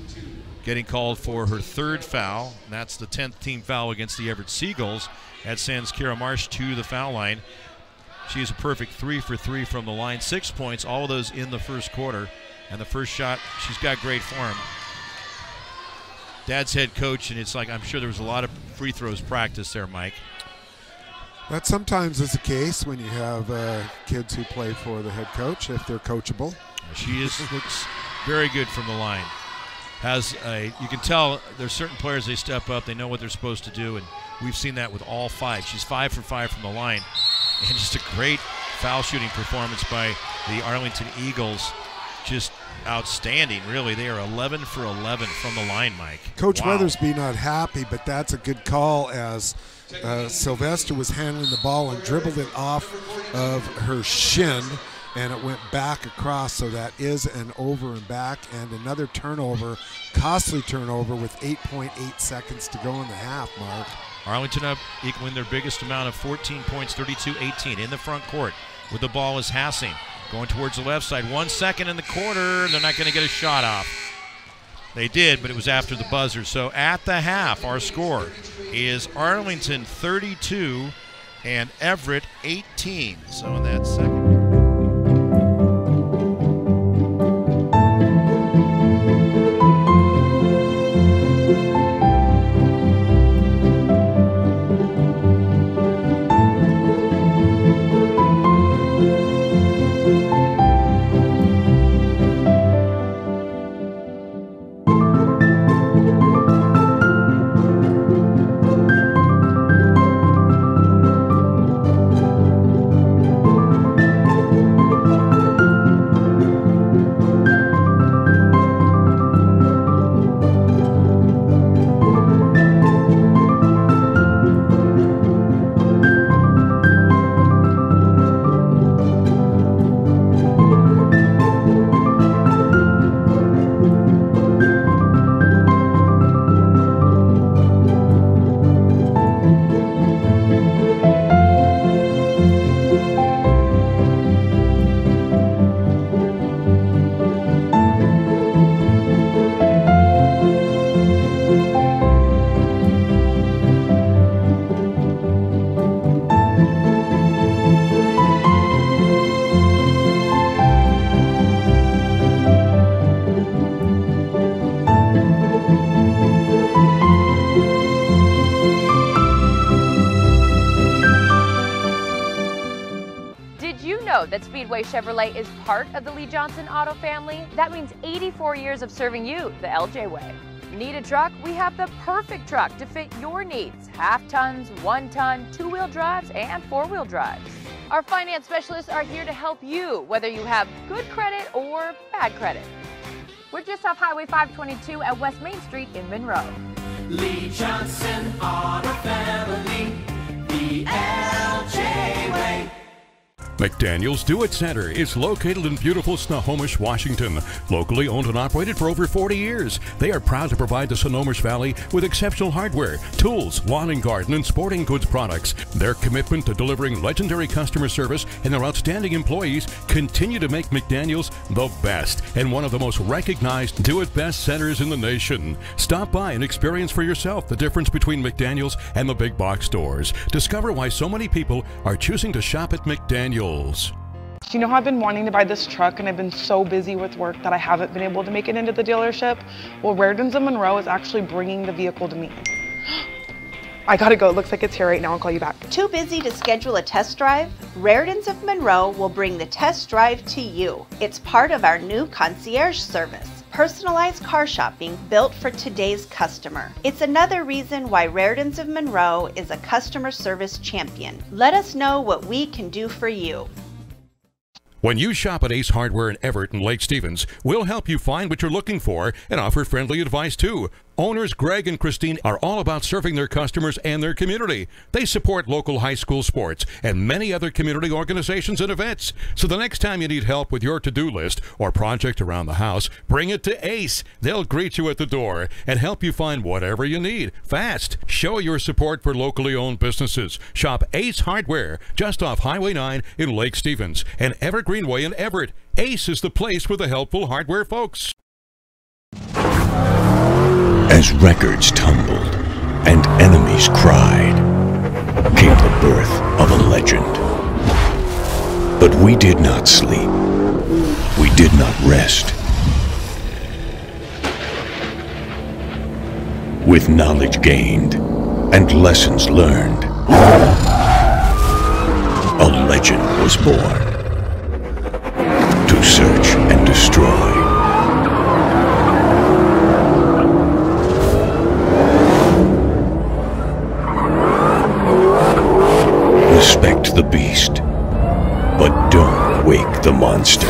getting called for her 3rd foul. And that's the 10th team foul against the Everett Seagulls. That sends Kira Marsh to the foul line. She is a perfect 3 for 3 from the line. 6 points, all of those in the first quarter. And the first shot, she's got great form. Dad's head coach, and it's like I'm sure there was a lot of free throws practice there, Mike. That sometimes is the case when you have kids who play for the head coach, if they're coachable. She looks very good from the line. You can tell there's certain players, they step up, they know what they're supposed to do, and we've seen that with all 5. She's 5 for 5 from the line. And just a great foul shooting performance by the Arlington Eagles. Just outstanding, really. They are 11 for 11 from the line, Mike. Coach Weathersby not happy, but that's a good call as Sylvester was handling the ball and dribbled it off of her shin, and it went back across, so that is an over and back, and another turnover, costly turnover with 8.8 seconds to go in the half, Mark. Arlington up, equaling their biggest amount of 14 points, 32-18 in the front court. With the ball is Hassing. Going towards the left side. 1 second in the quarter. They're not going to get a shot off. They did, but it was after the buzzer. So at the half, our score is Arlington 32 and Everett 18. So in that second. that Speedway Chevrolet is part of the Lee Johnson Auto family? That means 84 years of serving you the LJ way. Need a truck? We have the perfect truck to fit your needs. Half tons, 1 ton, 2-wheel drives, and 4-wheel drives. Our finance specialists are here to help you, whether you have good credit or bad credit. We're just off Highway 522 at West Main Street in Monroe. Lee Johnson Auto Family, the LJ way. McDaniel's Do-It Center is located in beautiful Snohomish, Washington. Locally owned and operated for over 40 years, they are proud to provide the Snohomish Valley with exceptional hardware, tools, lawn and garden, and sporting goods products. Their commitment to delivering legendary customer service and their outstanding employees continue to make McDaniel's the best and one of the most recognized do-it-best centers in the nation. Stop by and experience for yourself the difference between McDaniel's and the big box stores. Discover why so many people are choosing to shop at McDaniel's. You know how I've been wanting to buy this truck and I've been so busy with work that I haven't been able to make it into the dealership? Well, Rairdens of Monroe is actually bringing the vehicle to me. I gotta go, it looks like it's here right now, I'll call you back. Too busy to schedule a test drive? Rairdens of Monroe will bring the test drive to you. It's part of our new concierge service. Personalized car shopping built for today's customer. It's another reason why Rairdens of Monroe is a customer service champion. Let us know what we can do for you. When you shop at Ace Hardware in Everett and Lake Stevens, we'll help you find what you're looking for and offer friendly advice too. Owners Greg and Christine are all about serving their customers and their community. They support local high school sports and many other community organizations and events. So the next time you need help with your to-do list or project around the house, bring it to Ace. They'll greet you at the door and help you find whatever you need fast. Show your support for locally owned businesses. Shop Ace Hardware just off Highway 9 in Lake Stevens and Everett Greenway in Everett. Ace is the place for the helpful hardware folks. As records tumbled and enemies cried, came the birth of a legend. But we did not sleep. We did not rest. With knowledge gained and lessons learned, a legend was born to search and destroy. Respect the beast, but don't wake the monster.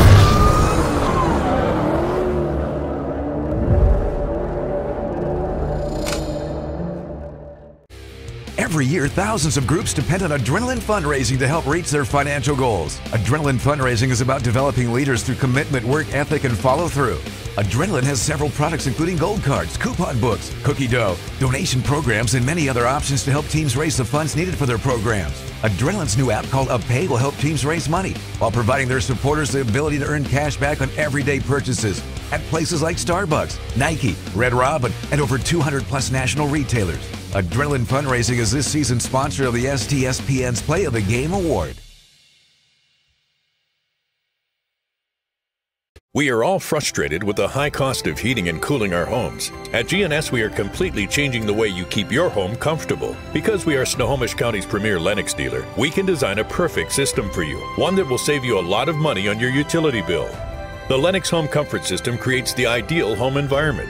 Every year, thousands of groups depend on Adrenaline fundraising to help reach their financial goals. Adrenaline fundraising is about developing leaders through commitment, work ethic, and follow-through. Adrenaline has several products including gold cards, coupon books, cookie dough, donation programs, and many other options to help teams raise the funds needed for their programs. Adrenaline's new app called UpPay will help teams raise money while providing their supporters the ability to earn cash back on everyday purchases at places like Starbucks, Nike, Red Robin, and over 200 plus national retailers. Adrenaline Fundraising is this season's sponsor of the STSPN's Play of the Game Award. We are all frustrated with the high cost of heating and cooling our homes. At GNS, we are completely changing the way you keep your home comfortable. Because we are Snohomish County's premier Lennox dealer, we can design a perfect system for you, one that will save you a lot of money on your utility bill. The Lennox Home Comfort System creates the ideal home environment.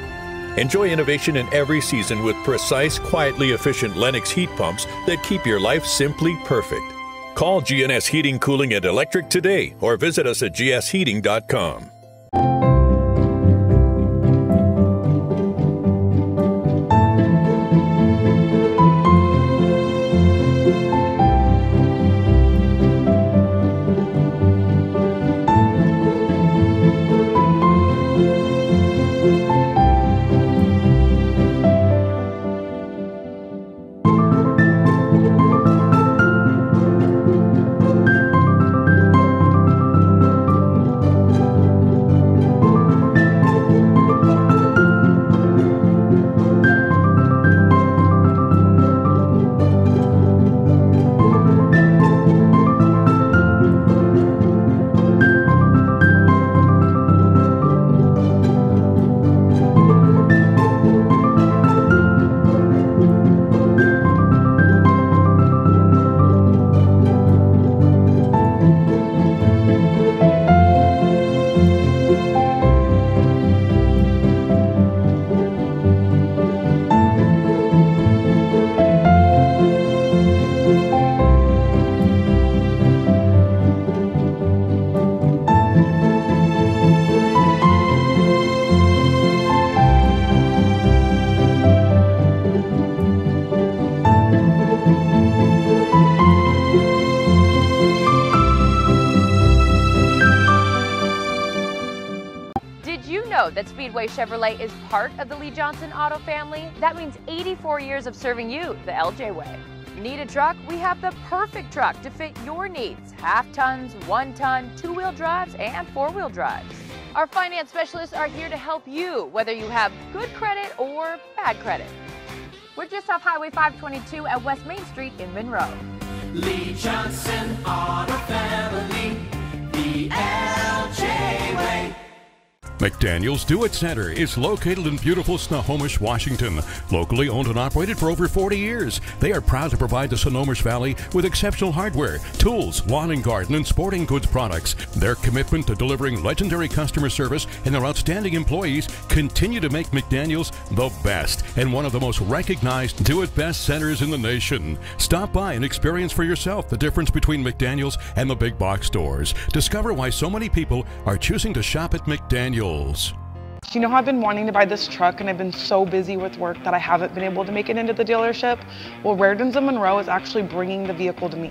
Enjoy innovation in every season with precise, quietly efficient Lennox heat pumps that keep your life simply perfect. Call GNS Heating, Cooling, and Electric today or visit us at gsheating.com. Did you know that Speedway Chevrolet is part of the Lee Johnson Auto family? That means 84 years of serving you the LJ way. Need a truck? We have the perfect truck to fit your needs. Half tons, 1 ton, 2-wheel drives, and 4-wheel drives. Our finance specialists are here to help you, whether you have good credit or bad credit. We're just off Highway 522 at West Main Street in Monroe. Lee Johnson Auto Family, the LJ way. McDaniel's Do-It Center is located in beautiful Snohomish, Washington. Locally owned and operated for over 40 years, they are proud to provide the Snohomish Valley with exceptional hardware, tools, lawn and garden, and sporting goods products. Their commitment to delivering legendary customer service and their outstanding employees continue to make McDaniel's the best and one of the most recognized Do-It-Best centers in the nation. Stop by and experience for yourself the difference between McDaniel's and the big box stores. Discover why so many people are choosing to shop at McDaniel's. You know how I've been wanting to buy this truck and I've been so busy with work that I haven't been able to make it into the dealership? Well, Rairdens of Monroe is actually bringing the vehicle to me.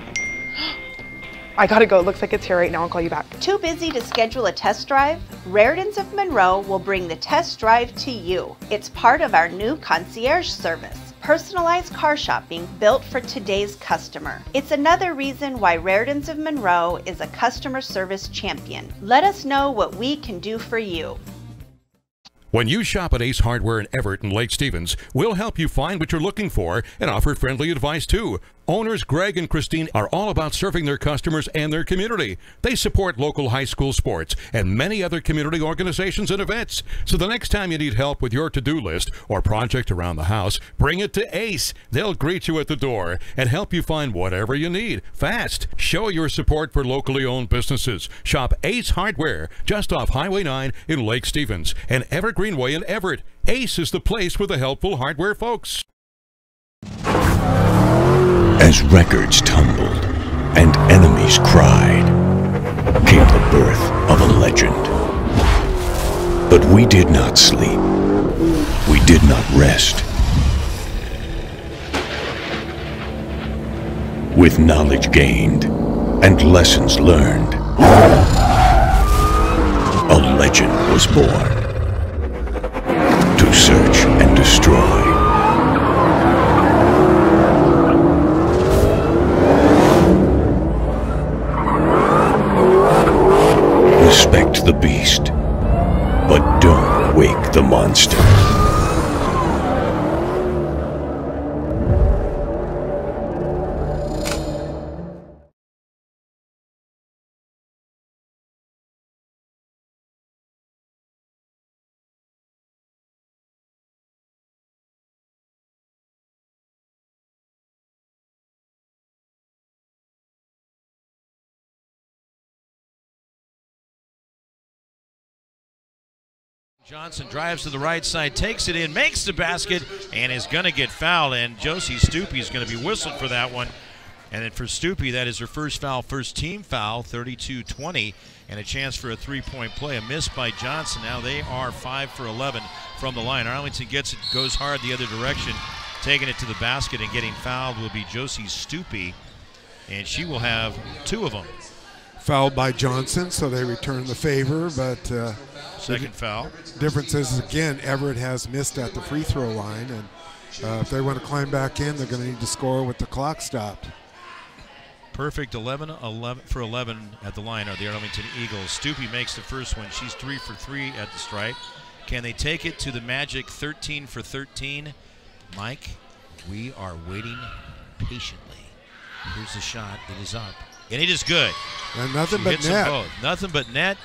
I gotta go, it looks like it's here right now, I'll call you back. Too busy to schedule a test drive? Rairdens of Monroe will bring the test drive to you. It's part of our new concierge service. Personalized car shopping built for today's customer. It's another reason why Rairdens of Monroe is a customer service champion. Let us know what we can do for you. When you shop at Ace Hardware in Everett and Lake Stevens, we'll help you find what you're looking for and offer friendly advice too. Owners Greg and Christine are all about serving their customers and their community. They support local high school sports and many other community organizations and events. So the next time you need help with your to-do list or project around the house, bring it to Ace. They'll greet you at the door and help you find whatever you need fast. Show your support for locally owned businesses. Shop Ace Hardware just off Highway 9 in Lake Stevens and Everett Greenway in Everett. Ace is the place for the helpful hardware folks. As records tumbled and enemies cried, came the birth of a legend. But we did not sleep. We did not rest. With knowledge gained and lessons learned, a legend was born to search and destroy. Respect the beast, but don't wake the monster. Johnson drives to the right side, takes it in, makes the basket, and is going to get fouled. And Josie Stupi is going to be whistled for that one. And then for Stupi, that is her first foul, first team foul, 32-20, and a chance for a three-point play. A miss by Johnson. Now they are 5 for 11 from the line. Arlington gets it, goes hard the other direction, taking it to the basket, and getting fouled will be Josie Stupi, and she will have 2 of them. Fouled by Johnson, so they return the favor, but second foul. Difference is, again, Everett has missed at the free throw line, and if they want to climb back in, they're going to need to score with the clock stopped. Perfect 11 for 11 at the line are the Arlington Eagles. Stupi makes the first one. She's 3 for 3 at the stripe. Can they take it to the magic 13 for 13? Mike, we are waiting patiently. Here's the shot. It is up. And it is good. And nothing she but hits net. them both. Nothing but net.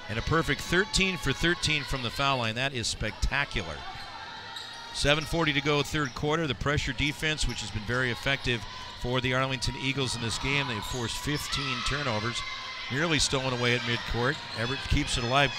And a perfect 13 for 13 from the foul line. That is spectacular. 7:40 to go, third quarter. The pressure defense, which has been very effective for the Arlington Eagles in this game. They've forced 15 turnovers, nearly stolen away at midcourt. Everett keeps it alive.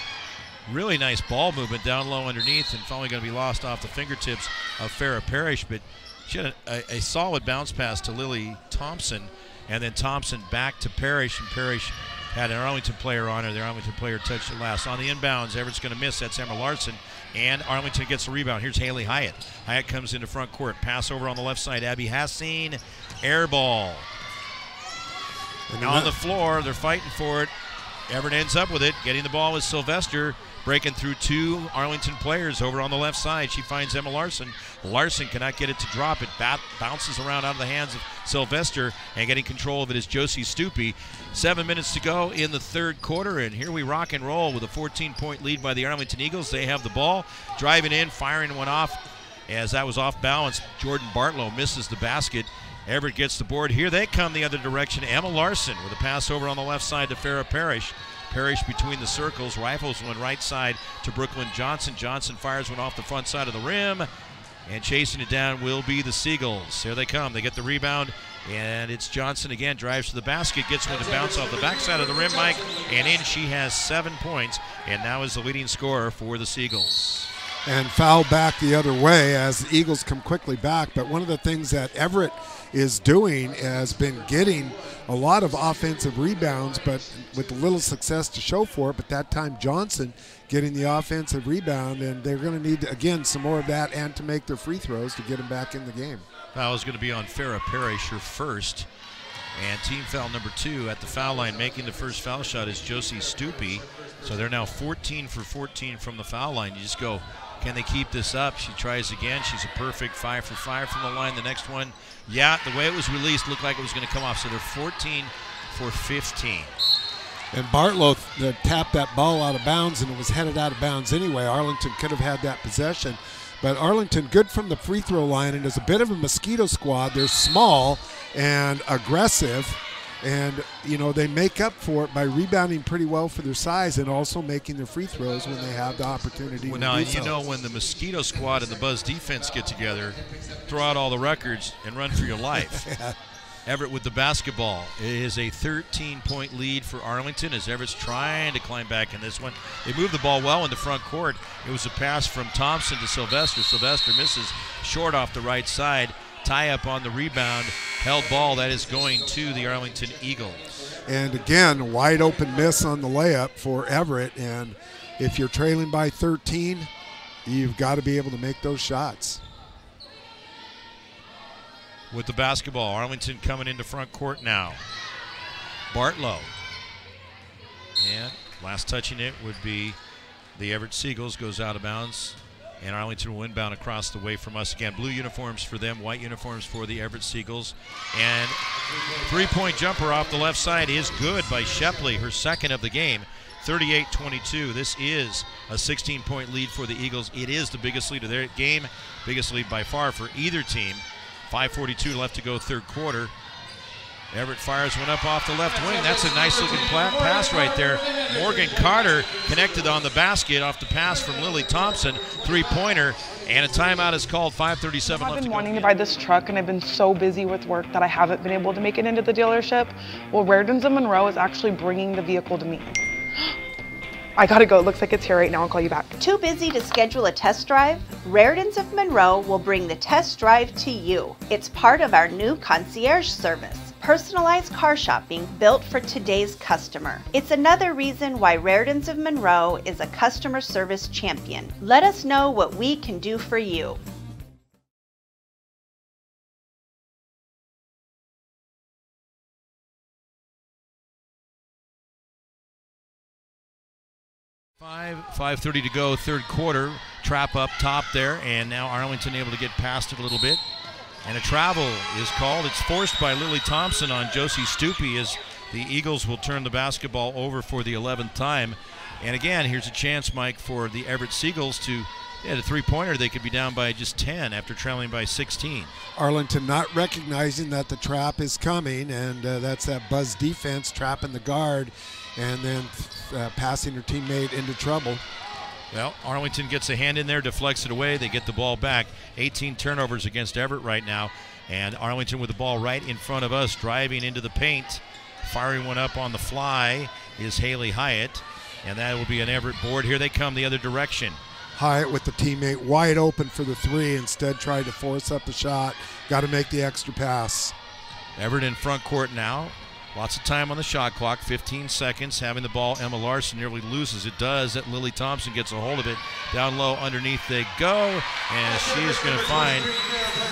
Really nice ball movement down low underneath, and finally going to be lost off the fingertips of Farrah Parrish. But she had a solid bounce pass to Lily Thompson, and then Thompson back to Parrish, and Parrish had an Arlington player on her. The Arlington player touched it last. On the inbounds, Everett's going to miss. That's Emma Larson. And Arlington gets the rebound. Here's Haley Hyatt. Hyatt comes into front court. Pass over on the left side. Abby Hassine. Air ball. And on the floor, they're fighting for it. Everett ends up with it. Getting the ball is Sylvester. Breaking through two Arlington players over on the left side. She finds Emma Larson. Larson cannot get it to drop. It bounces around out of the hands of Sylvester, and getting control of it is Josie Stupi. 7 minutes to go in the third quarter, and here we rock and roll with a 14-point lead by the Arlington Eagles. They have the ball, driving in, firing one off. As that was off balance, Jordan Bartlow misses the basket. Everett gets the board. Here they come the other direction. Emma Larson with a pass over on the left side to Farrah Parrish. Parrish between the circles, rifles one right side to Brooklyn Johnson. Johnson fires one off the front side of the rim, and chasing it down will be the Seagulls. Here they come. They get the rebound, and it's Johnson again. Drives to the basket, gets one to bounce off the backside of the rim, Mike, and in she has 7 points, and now is the leading scorer for the Seagulls. And foul back the other way as the Eagles come quickly back. But one of the things that Everett is doing has been getting a lot of offensive rebounds, but with little success to show for it. But that time Johnson getting the offensive rebound, and they're going to need, again, some more of that and to make their free throws to get them back in the game. Foul is going to be on Farrah Parrish, her first. And team foul number 2 at the foul line, making the first foul shot is Josie Stupi. So they're now 14 for 14 from the foul line. You just go, can they keep this up? She tries again. She's a perfect 5 for 5 from the line. The next one, yeah, the way it was released looked like it was going to come off. So they're 14 for 15. And Bartlow tapped that ball out of bounds, and it was headed out of bounds anyway. Arlington could have had that possession. But Arlington good from the free throw line, and is a bit of a mosquito squad. They're small and aggressive, and they make up for it by rebounding pretty well for their size and also making their free throws when they have the opportunity. Well, now when the mosquito squad and the Buzz defense get together, throw out all the records and run for your life. Yeah. Everett with the basketball. It is a 13-point lead for Arlington as Everett's trying to climb back in this one. They moved the ball well in the front court. It was a pass from Thompson to Sylvester. Sylvester misses short off the right side. Tie up on the rebound. Held ball that is going to the Arlington Eagles. And again, wide open miss on the layup for Everett. And if you're trailing by 13, you've got to be able to make those shots. With the basketball, Arlington coming into front court now. Bartlow. And last touching it would be the Everett Seagulls. Goes out of bounds. And Arlington will inbound across the way from us again. Blue uniforms for them, white uniforms for the Everett Seagulls. And three-point jumper off the left side is good by Shepley, her second of the game. 38-22. This is a 16-point lead for the Eagles. It is the biggest lead of their game, biggest lead by far for either team. 5:42 left to go third quarter. Everett fires one up off the left wing. That's a nice looking pass right there. Morgan Carter connected on the basket off the pass from Lily Thompson. Three-pointer, and a timeout is called. 5:37 left to go. I've been wanting to buy this truck, and I've been so busy with work that I haven't been able to make it into the dealership. Well, Rairdens of Monroe is actually bringing the vehicle to me. I gotta go. It looks like it's here right now. I'll call you back. Too busy to schedule a test drive? Rairdens of Monroe will bring the test drive to you. It's part of our new concierge service. Personalized car shopping built for today's customer. It's another reason why Rairdens of Monroe is a customer service champion. Let us know what we can do for you. $5:30 to go, third quarter. Trap up top there, and now Arlington able to get past it a little bit. And a travel is called. It's forced by Lily Thompson on Josie Stupi as the Eagles will turn the basketball over for the 11th time. And again, here's a chance, Mike, for the Everett Seagulls to get a three-pointer. They could be down by just 10 after trailing by 16. Arlington not recognizing that the trap is coming, and that's that Buzz defense trapping the guard and then passing her teammate into trouble. Well, Arlington gets a hand in there, deflects it away. They get the ball back. 18 turnovers against Everett right now. And Arlington with the ball right in front of us, driving into the paint. Firing one up on the fly is Haley Hyatt. And that will be an Everett board. Here they come the other direction. Hyatt with the teammate wide open for the three. Instead tried to force up the shot. Got to make the extra pass. Everett in front court now. Lots of time on the shot clock, 15 seconds. Having the ball, Emma Larson nearly loses. It does. That Lily Thompson gets a hold of it. Down low, underneath they go. And she is going to find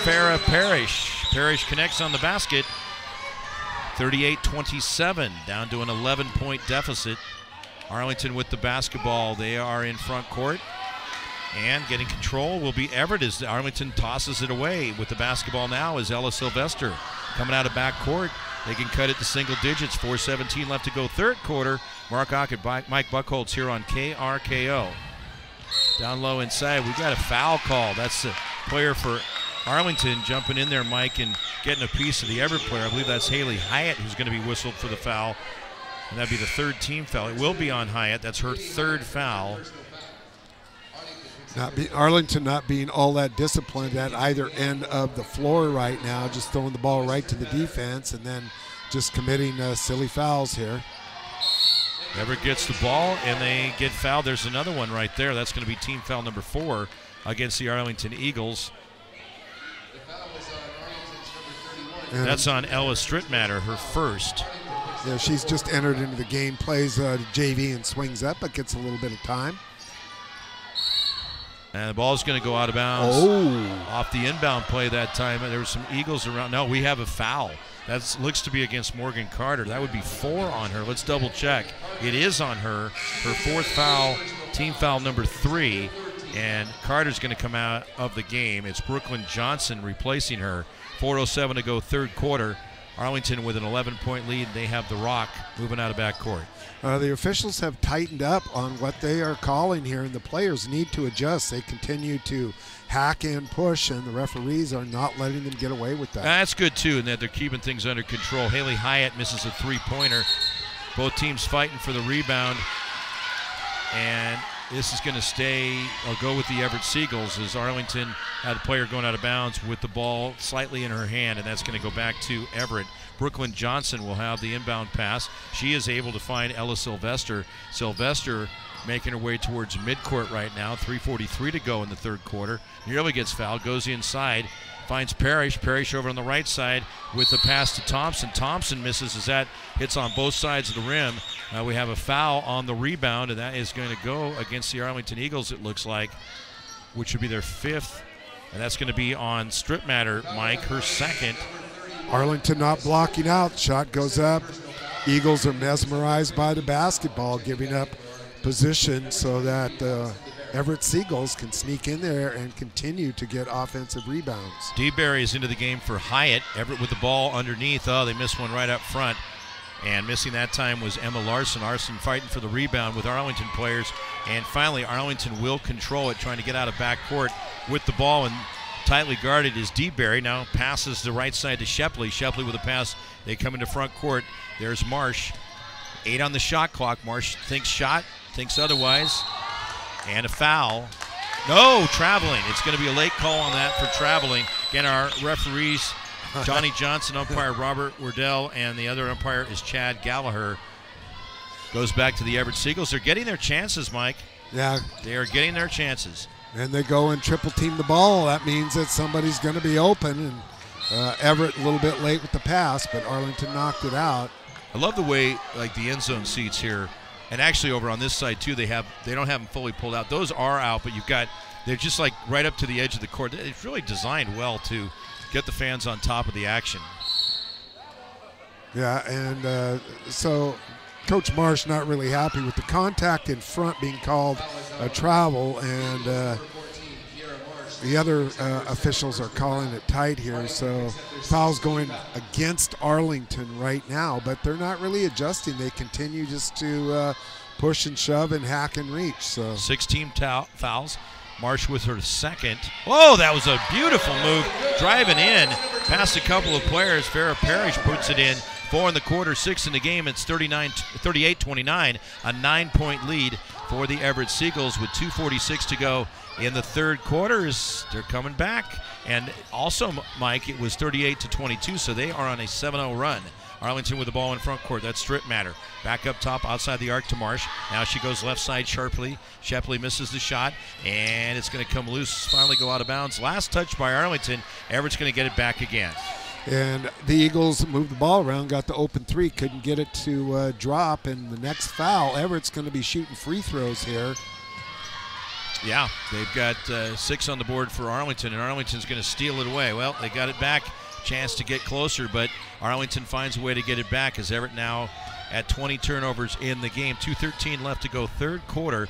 Farrah Parrish. Parrish connects on the basket. 38-27, down to an 11-point deficit. Arlington with the basketball. They are in front court. And getting control will be Everett as Arlington tosses it away. With the basketball now is Ella Sylvester coming out of back court. They can cut it to single digits. 4:17 left to go third quarter. Mark Ock and Mike Buchholz here on KRKO. Down low inside, we got a foul call. That's the player for Arlington jumping in there, Mike, and getting a piece of the Everett player. I believe that's Haley Hyatt who's going to be whistled for the foul. And that'd be the third team foul. It will be on Hyatt. That's her third foul. Arlington not being all that disciplined at either end of the floor right now, just throwing the ball right to the defense and then just committing silly fouls here. Everett gets the ball and they get fouled. There's another one right there. That's going to be team foul number 4 against the Arlington Eagles. And that's on Ella Strittmatter, her first. Yeah, she's just entered into the game, plays JV and swings up, but gets a little bit of time. And the ball's going to go out of bounds off the inbound play that time. There were some Eagles around. No, we have a foul. That looks to be against Morgan Carter. That would be 4 on her. Let's double check. It is on her. Her 4th foul, team foul number 3. And Carter's going to come out of the game. It's Brooklyn Johnson replacing her. 4:07 to go third quarter. Arlington with an 11-point lead. They have the rock moving out of backcourt. The officials have tightened up on what they are calling here, and the players need to adjust. They continue to hack and push, and the referees are not letting them get away with that. That's good, too, and that they're keeping things under control. Haley Hyatt misses a three-pointer. Both teams fighting for the rebound, and this is going to stay or go with the Everett Seagulls as Arlington had a player going out of bounds with the ball slightly in her hand, and that's going to go back to Everett. Brooklyn Johnson will have the inbound pass. She is able to find Ella Sylvester. Sylvester making her way towards midcourt right now. 3:43 to go in the third quarter. Nearly gets fouled, goes inside, finds Parrish. Parrish over on the right side with the pass to Thompson. Thompson misses as that hits on both sides of the rim. We have a foul on the rebound, and that is going to go against the Arlington Eagles, it looks like, which would be their 5th. And that's going to be on Strittmatter, Mike, her 2nd. Arlington not blocking out. Shot goes up. Eagles are mesmerized by the basketball, giving up position so that the Everett Seagulls can sneak in there and continue to get offensive rebounds. DeBerry is into the game for Hyatt. Everett with the ball underneath. Oh, they missed one right up front. And missing that time was Emma Larson. Larson fighting for the rebound with Arlington players. And finally, Arlington will control it, trying to get out of backcourt with the ball. And tightly guarded is DeBerry. Now passes the right side to Shepley. Shepley with a pass. They come into front court. There's Marsh. 8 on the shot clock. Marsh thinks shot, thinks otherwise. And a foul. No, traveling. It's going to be a late call on that for traveling. Again, our referees, Johnny Johnson, umpire Robert Wardell, and the other umpire is Chad Gallagher. Goes back to the Everett Seagulls. They're getting their chances, Mike. Yeah. They are getting their chances. And they go and triple team the ball. That means that somebody's going to be open. And Everett a little bit late with the pass, but Arlington knocked it out. I love the way like the end zone seats here, and actually over on this side too. They don't have them fully pulled out. Those are out, but they're just like right up to the edge of the court. It's really designed well to get the fans on top of the action. Yeah, and so Coach Marsh not really happy with the contact in front being called a travel, and the other officials are calling it tight here. So foul's going against Arlington right now, but they're not really adjusting. They continue just to push and shove and hack and reach. So 6 team fouls. Marsh with her 2nd. Whoa, that was a beautiful move. Driving in, past a couple of players. Farrah Parrish puts it in. 4 in the quarter, 6 in the game. It's 38-29, a 9-point lead for the Everett Seagulls with 2:46 to go in the third quarter. They're coming back. And also, Mike, it was 38-22, so they are on a 7-0 run. Arlington with the ball in front court. That's Strittmatter. Back up top, outside the arc to Marsh. Now she goes left side sharply. Shepley misses the shot, and it's going to come loose, finally go out of bounds. Last touch by Arlington. Everett's going to get it back again. And the Eagles moved the ball around, got the open 3, couldn't get it to drop. And the next foul, Everett's going to be shooting free throws here. Yeah, they've got 6 on the board for Arlington, and Arlington's going to steal it away. Well, they got it back. Chance to get closer, but Arlington finds a way to get it back as Everett now at 20 turnovers in the game. 2:13 left to go, third quarter.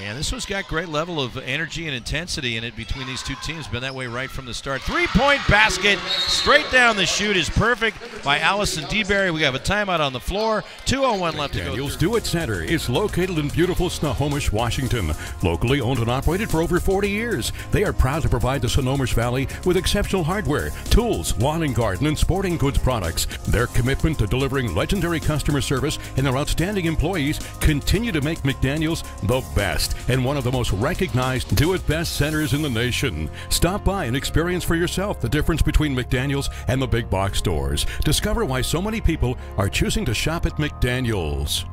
And this one's got great level of energy and intensity in it between these two teams. Been that way right from the start. Three-point basket straight down the chute is perfect by Allison DeBerry. We have a timeout on the floor. 2:01 left to go. Daniels Do-It Center is located in beautiful Snohomish, Washington. Locally owned and operated for over 40 years. They are proud to provide the Snohomish Valley with exceptional hardware, tools, lawn and garden, and sporting goods products. Their commitment to delivering legendary customer service and their outstanding employees continue to make McDaniels the best and one of the most recognized do-it-best centers in the nation. Stop by and experience for yourself the difference between McDaniels and the big box stores. Discover why so many people are choosing to shop at McDaniels.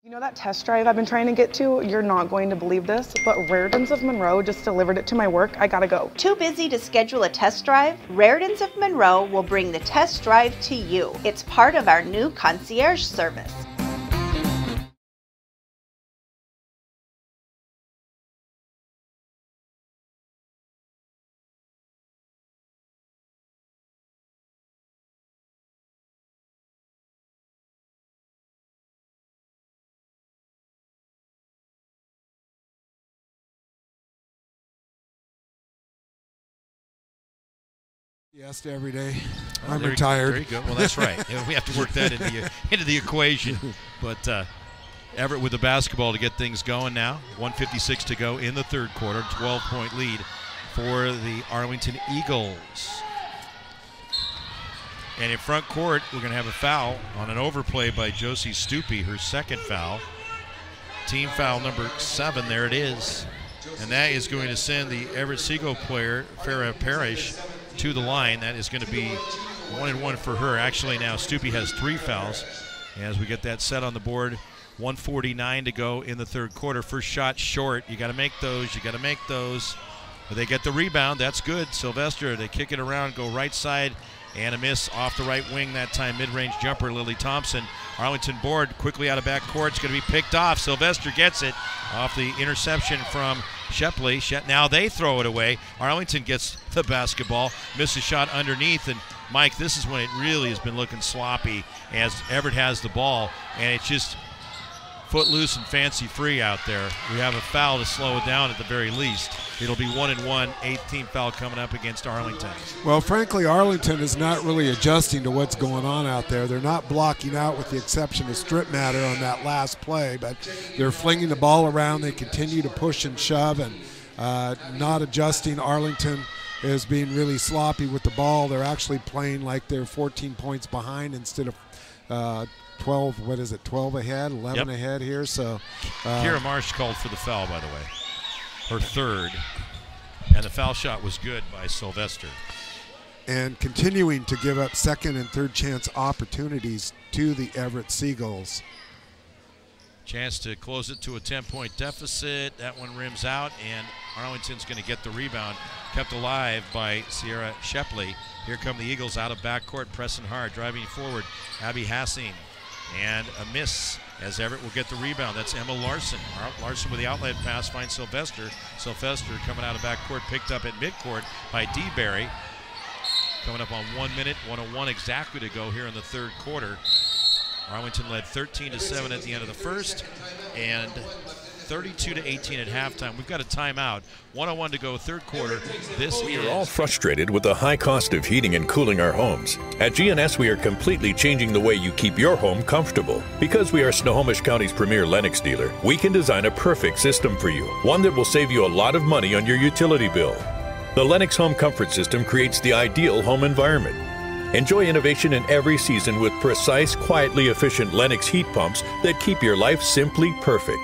You know that test drive I've been trying to get to? You're not going to believe this, but Raritan's of Monroe just delivered it to my work. I gotta go. Too busy to schedule a test drive? Raritan's of Monroe will bring the test drive to you. It's part of our new concierge service. Yes, every day. Oh, I'm retired. There you go. Well, that's right. We have to work that into the equation. But Everett with the basketball to get things going now. 1:56 to go in the third quarter. 12-point lead for the Arlington Eagles. And in front court, we're going to have a foul on an overplay by Josie Stupi, her second foul. Team foul number 7. There it is. And that is going to send the Everett Seagull player, Farrah Parrish, to the line. That is going to be 1-1 for her. Actually, now Stupi has 3 fouls as we get that set on the board. 1:49 to go in the third quarter. First shot short. You got to make those. You got to make those. But they get the rebound. That's good. Sylvester, they kick it around, go right side, and a miss off the right wing that time. Mid-range jumper, Lily Thompson. Arlington board quickly out of back court. It's going to be picked off. Sylvester gets it off the interception from Shepley. Now they throw it away. Arlington gets the basketball, misses shot underneath, and Mike, this is when it really has been looking sloppy as Everett has the ball, and it's just footloose and fancy free out there. We have a foul to slow it down at the very least. It'll be 1-1, 8th team foul coming up against Arlington. Well, frankly, Arlington is not really adjusting to what's going on out there. They're not blocking out with the exception of strip matter on that last play, but they're flinging the ball around. They continue to push and shove and not adjusting. Arlington is being really sloppy with the ball. They're actually playing like they're 14 points behind instead of 12, what is it, 12 ahead, 11 ahead here. So Kira Marsh called for the foul, by the way, her third, and the foul shot was good by Sylvester. And continuing to give up second and third chance opportunities to the Everett Seagulls. Chance to close it to a 10-point deficit. That one rims out, and Arlington's going to get the rebound. Kept alive by Sierra Shepley. Here come the Eagles out of backcourt, pressing hard, driving forward. Abby Hassing. And a miss as Everett will get the rebound. That's Emma Larson. Larson with the outlet pass finds Sylvester. Sylvester coming out of backcourt, picked up at midcourt by DeBerry. Coming up on 1 minute, 1:01 exactly to go here in the third quarter. Arlington led 13-7 at the end of the first and 32-18 at halftime. We've got a timeout. 1:01 to go, third quarter. We are all frustrated with the high cost of heating and cooling our homes. At GNS, we are completely changing the way you keep your home comfortable. Because we are Snohomish County's premier Lennox dealer, we can design a perfect system for you, one that will save you a lot of money on your utility bill. The Lennox Home Comfort System creates the ideal home environment. Enjoy innovation in every season with precise, quietly efficient Lennox heat pumps that keep your life simply perfect.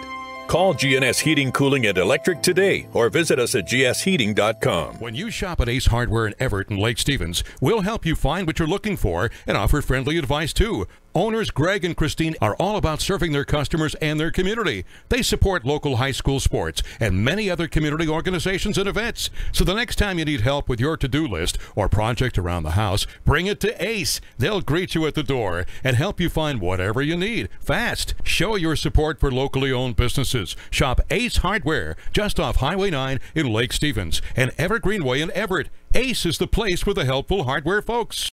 Call GNS Heating, Cooling, and Electric today or visit us at gsheating.com. When you shop at Ace Hardware in Everett and Lake Stevens, we'll help you find what you're looking for and offer friendly advice too. Owners Greg and Christine are all about serving their customers and their community. They support local high school sports and many other community organizations and events. So the next time you need help with your to-do list or project around the house, bring it to Ace. They'll greet you at the door and help you find whatever you need fast. Show your support for locally owned businesses. Shop Ace Hardware just off Highway 9 in Lake Stevens and Everett Greenway in Everett. Ace is the place for the helpful hardware folks.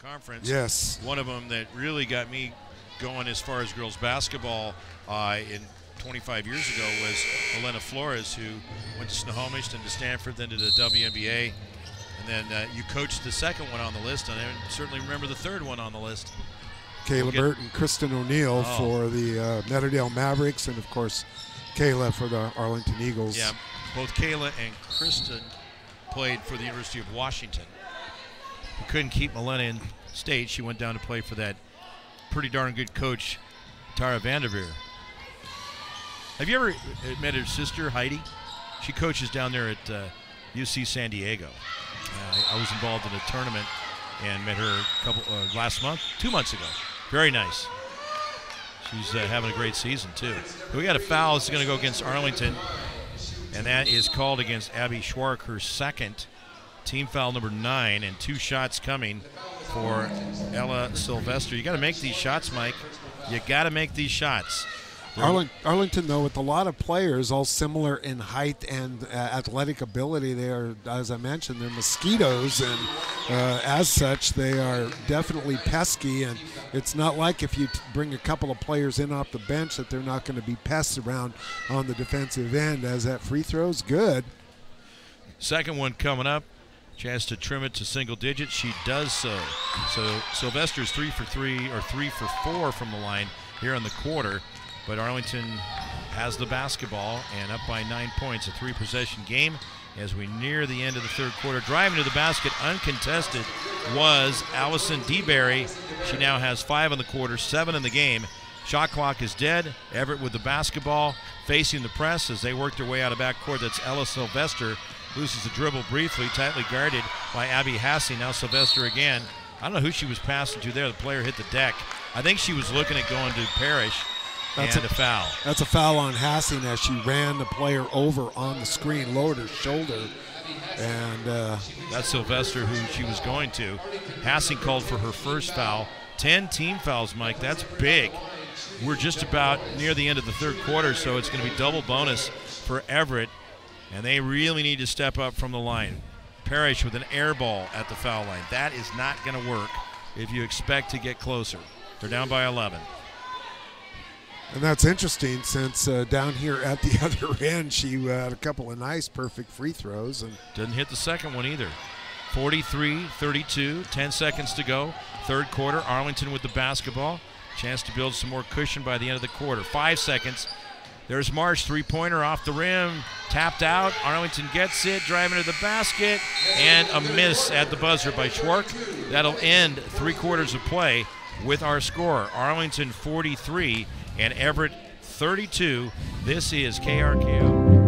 conference. Yes. One of them that really got me going as far as girls basketball in 25 years ago was Elena Flores, who went to Snohomish, then to Stanford, then to the WNBA. And then you coached the second one on the list, and I certainly remember the third one on the list. Kayla Burt and Kristen O'Neill for the Meadowdale Mavericks, and of course Kayla for the Arlington Eagles. Yeah, both Kayla and Kristen played for the University of Washington. We couldn't keep Milena in state. She went down to play for that pretty darn good coach, Tara Vanderveer. Have you ever met her sister, Heidi? She coaches down there at UC San Diego. I was involved in a tournament and met her last month, 2 months ago. Very nice. She's having a great season, too. We got a foul that's going to go against Arlington, and that is called against Abby Schwark, her second. Team foul number 9, and 2 shots coming for Ella Sylvester. You got to make these shots, Mike. You got to make these shots. Arlington, though, with a lot of players, all similar in height and athletic ability, they are, as I mentioned, they're mosquitoes, and as such, they are definitely pesky. And it's not like if you bring a couple of players in off the bench that they're not going to be pests around on the defensive end, as that free throw's good. Second one coming up. Chance to trim it to single digits. She does so. So Sylvester's 3 for 3 or 3 for 4 from the line here in the quarter. But Arlington has the basketball and up by 9 points, a 3-possession game as we near the end of the third quarter. Driving to the basket uncontested was Allison DeBerry. She now has 5 in the quarter, 7 in the game. Shot clock is dead. Everett with the basketball facing the press as they work their way out of backcourt. That's Ella Sylvester. Loses the dribble briefly, tightly guarded by Abby Hassing. Now Sylvester again. I don't know who she was passing to there. The player hit the deck. I think she was looking at going to Parrish. That's a foul. That's a foul on Hassing as she ran the player over on the screen, lowered her shoulder. And that's Sylvester who she was going to. Hassing called for her first foul. 10 team fouls, Mike. That's big. We're just about near the end of the third quarter, so it's going to be double bonus for Everett. And they really need to step up from the line. Parrish with an air ball at the foul line. That is not going to work if you expect to get closer. They're down by 11. And that's interesting since down here at the other end, she had a couple of nice, perfect free throws. And didn't hit the second one either. 43-32, 10 seconds to go. Third quarter, Arlington with the basketball. Chance to build some more cushion by the end of the quarter. 5 seconds. There's Marsh, three-pointer off the rim, tapped out. Arlington gets it, driving to the basket, and a miss at the buzzer by Schwark. That'll end 3 quarters of play with our score. Arlington 43 and Everett 32. This is KRKO.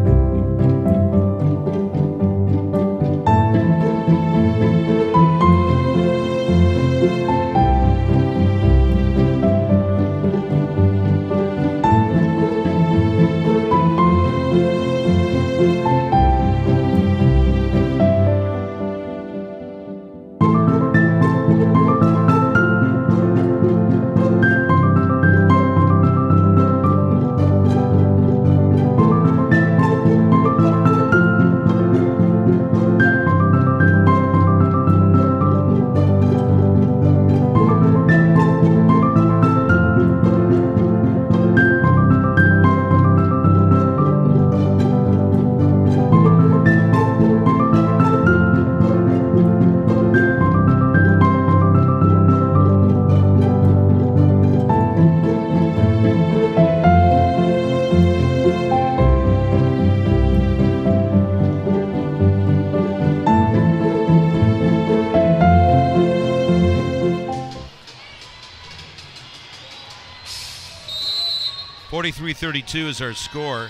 43-32 is our score.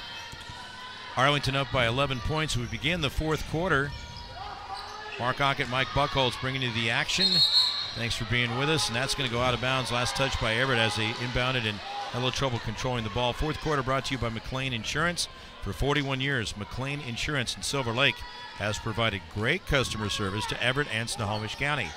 Arlington up by 11 points. We begin the fourth quarter. Mark Ockett, Mike Buchholz bringing you the action. Thanks for being with us, and that's going to go out of bounds. Last touch by Everett as they inbounded and had a little trouble controlling the ball. Fourth quarter brought to you by McLean Insurance. For 41 years, McLean Insurance in Silver Lake has provided great customer service to Everett and Snohomish County.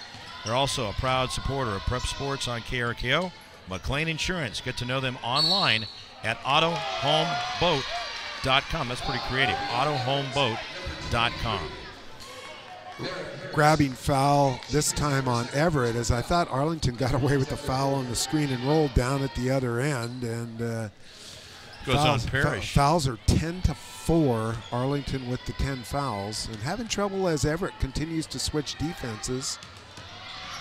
They're also a proud supporter of prep sports on KRKO. McLean Insurance. Get to know them online at autohomeboat.com. That's pretty creative. autohomeboat.com. grabbing foul this time on Everett, as I thought Arlington got away with the foul on the screen and roll down at the other end. And goes on Parrish. Fouls are 10-4. Arlington with the 10 fouls and having trouble as Everett continues to switch defenses.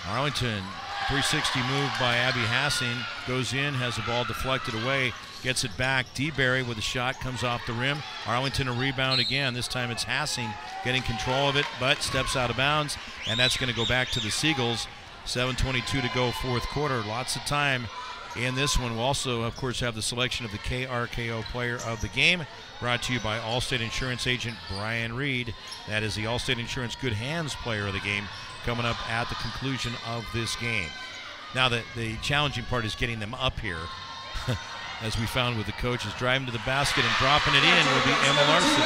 Arlington, 360 move by Abby Hassing, goes in, has the ball deflected away, gets it back. DeBerry with a shot, comes off the rim. Arlington a rebound again. This time it's Hassing getting control of it, but steps out of bounds, and that's going to go back to the Seagulls. 7:22 to go, fourth quarter. Lots of time in this one. We'll also, of course, have the selection of the KRKO Player of the Game, brought to you by Allstate Insurance agent Brian Reed. That is the Allstate Insurance Good Hands Player of the Game, coming up at the conclusion of this game. Now, the challenging part is getting them up here. As we found with the coaches, driving to the basket and dropping it in will be Emma Larson.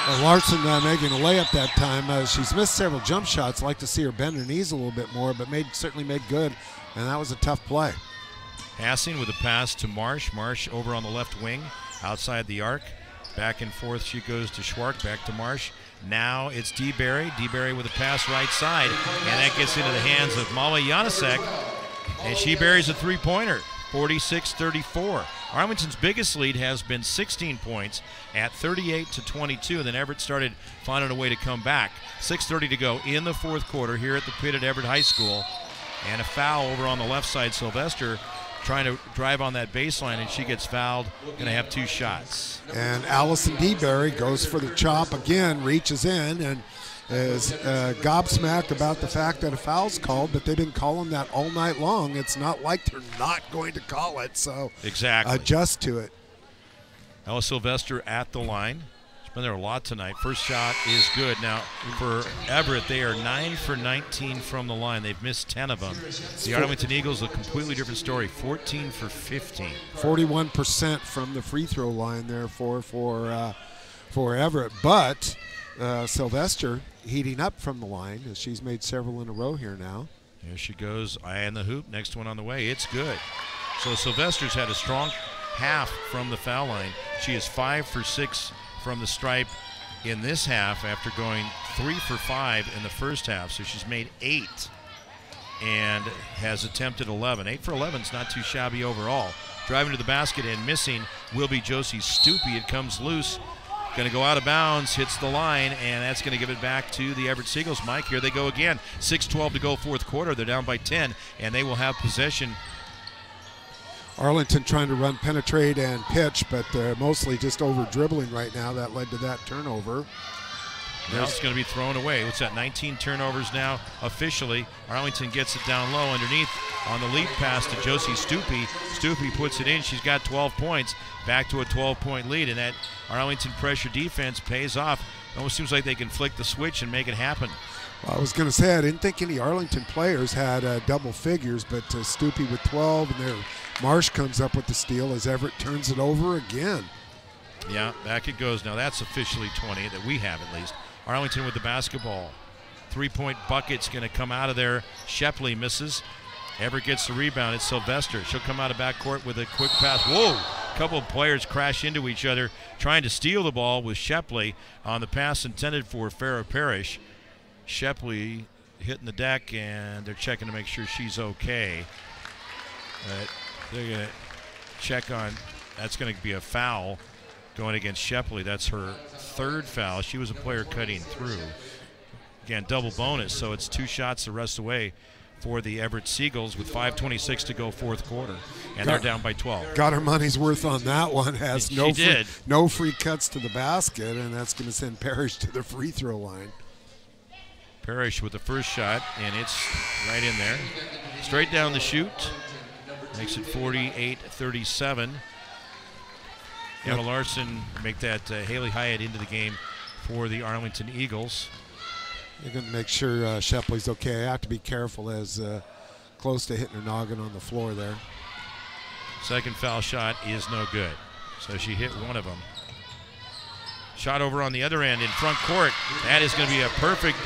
Well, Larson making a layup that time. She's missed several jump shots. Like to see her bend her knees a little bit more, but certainly made good, and that was a tough play. Hassing with a pass to Marsh. Marsh over on the left wing, outside the arc. Back and forth she goes to Schwark, back to Marsh. Now it's DeBerry. DeBerry with a pass right side, and that gets into the hands of Mala Janasek, and she buries a three-pointer. 46-34. Arlington's biggest lead has been 16 points at 38-22. Then Everett started finding a way to come back. 6:30 to go in the fourth quarter here at the pit at Everett High School. And a foul over on the left side. Sylvester trying to drive on that baseline, and she gets fouled. Going to have two shots. And Allison DeBerry goes for the chop again, reaches in, and is gobsmacked about the fact that a foul's called, but they've been calling that all night long. It's not like they're not going to call it, so exactly adjust to it. Ella Sylvester at the line. She's been there a lot tonight. First shot is good. Now, for Everett, they are 9 for 19 from the line. They've missed 10 of them. The Arlington Eagles, a completely different story, 14 for 15. 41% from the free throw line there for Everett, but Sylvester heating up from the line as she's made several in a row here now. There she goes, eye in the hoop. Next one on the way. It's good. So Sylvester's had a strong half from the foul line. She is 5 for 6 from the stripe in this half after going 3 for 5 in the first half. So she's made 8 and has attempted 11. 8 for 11 is not too shabby overall. Driving to the basket and missing will be Josie Stupi. It comes loose. Going to go out of bounds, hits the line, and that's going to give it back to the Everett Seagulls. Mike, here they go again. 6:12 to go, fourth quarter. They're down by 10, and they will have possession. Arlington trying to run, penetrate, and pitch, but they're mostly just over-dribbling right now. That led to that turnover. Now it's going to be thrown away. What's that, 19 turnovers now officially. Arlington gets it down low underneath on the lead pass to Josie Stupi. Stupi puts it in. She's got 12 points. Back to a 12-point lead, and that Arlington pressure defense pays off. It almost seems like they can flick the switch and make it happen. Well, I was going to say, I didn't think any Arlington players had double figures, but Stupi with 12, and there Marsh comes up with the steal as Everett turns it over again. Yeah, back it goes. Now that's officially 20, that we have at least. Arlington with the basketball. Three-point bucket's going to come out of there. Shepley misses. Everett gets the rebound. It's Sylvester. She'll come out of backcourt with a quick pass. Whoa! A couple of players crash into each other trying to steal the ball with Shepley on the pass intended for Farrah Parrish. Shepley hitting the deck, and they're checking to make sure she's okay. They're going to check on, that's going to be a foul going against Shepley. That's her third foul. She was a player cutting through. Again, double bonus, so it's 2 shots the rest of the way for the Everett Seagulls with 5:26 to go, fourth quarter, and they're down by 12. Got her money's worth on that one. Has no free cuts to the basket, and that's going to send Parrish to the free throw line. Parrish with the first shot, and it's right in there. Straight down the chute. Makes it 48-37. Emma Larson make that Haley Hyatt into the game for the Arlington Eagles. They're going to make sure Shepley's okay. I have to be careful as close to hitting her noggin on the floor there. Second foul shot is no good. So she hit one of them. Shot over on the other end in front court. That is going to be a perfect,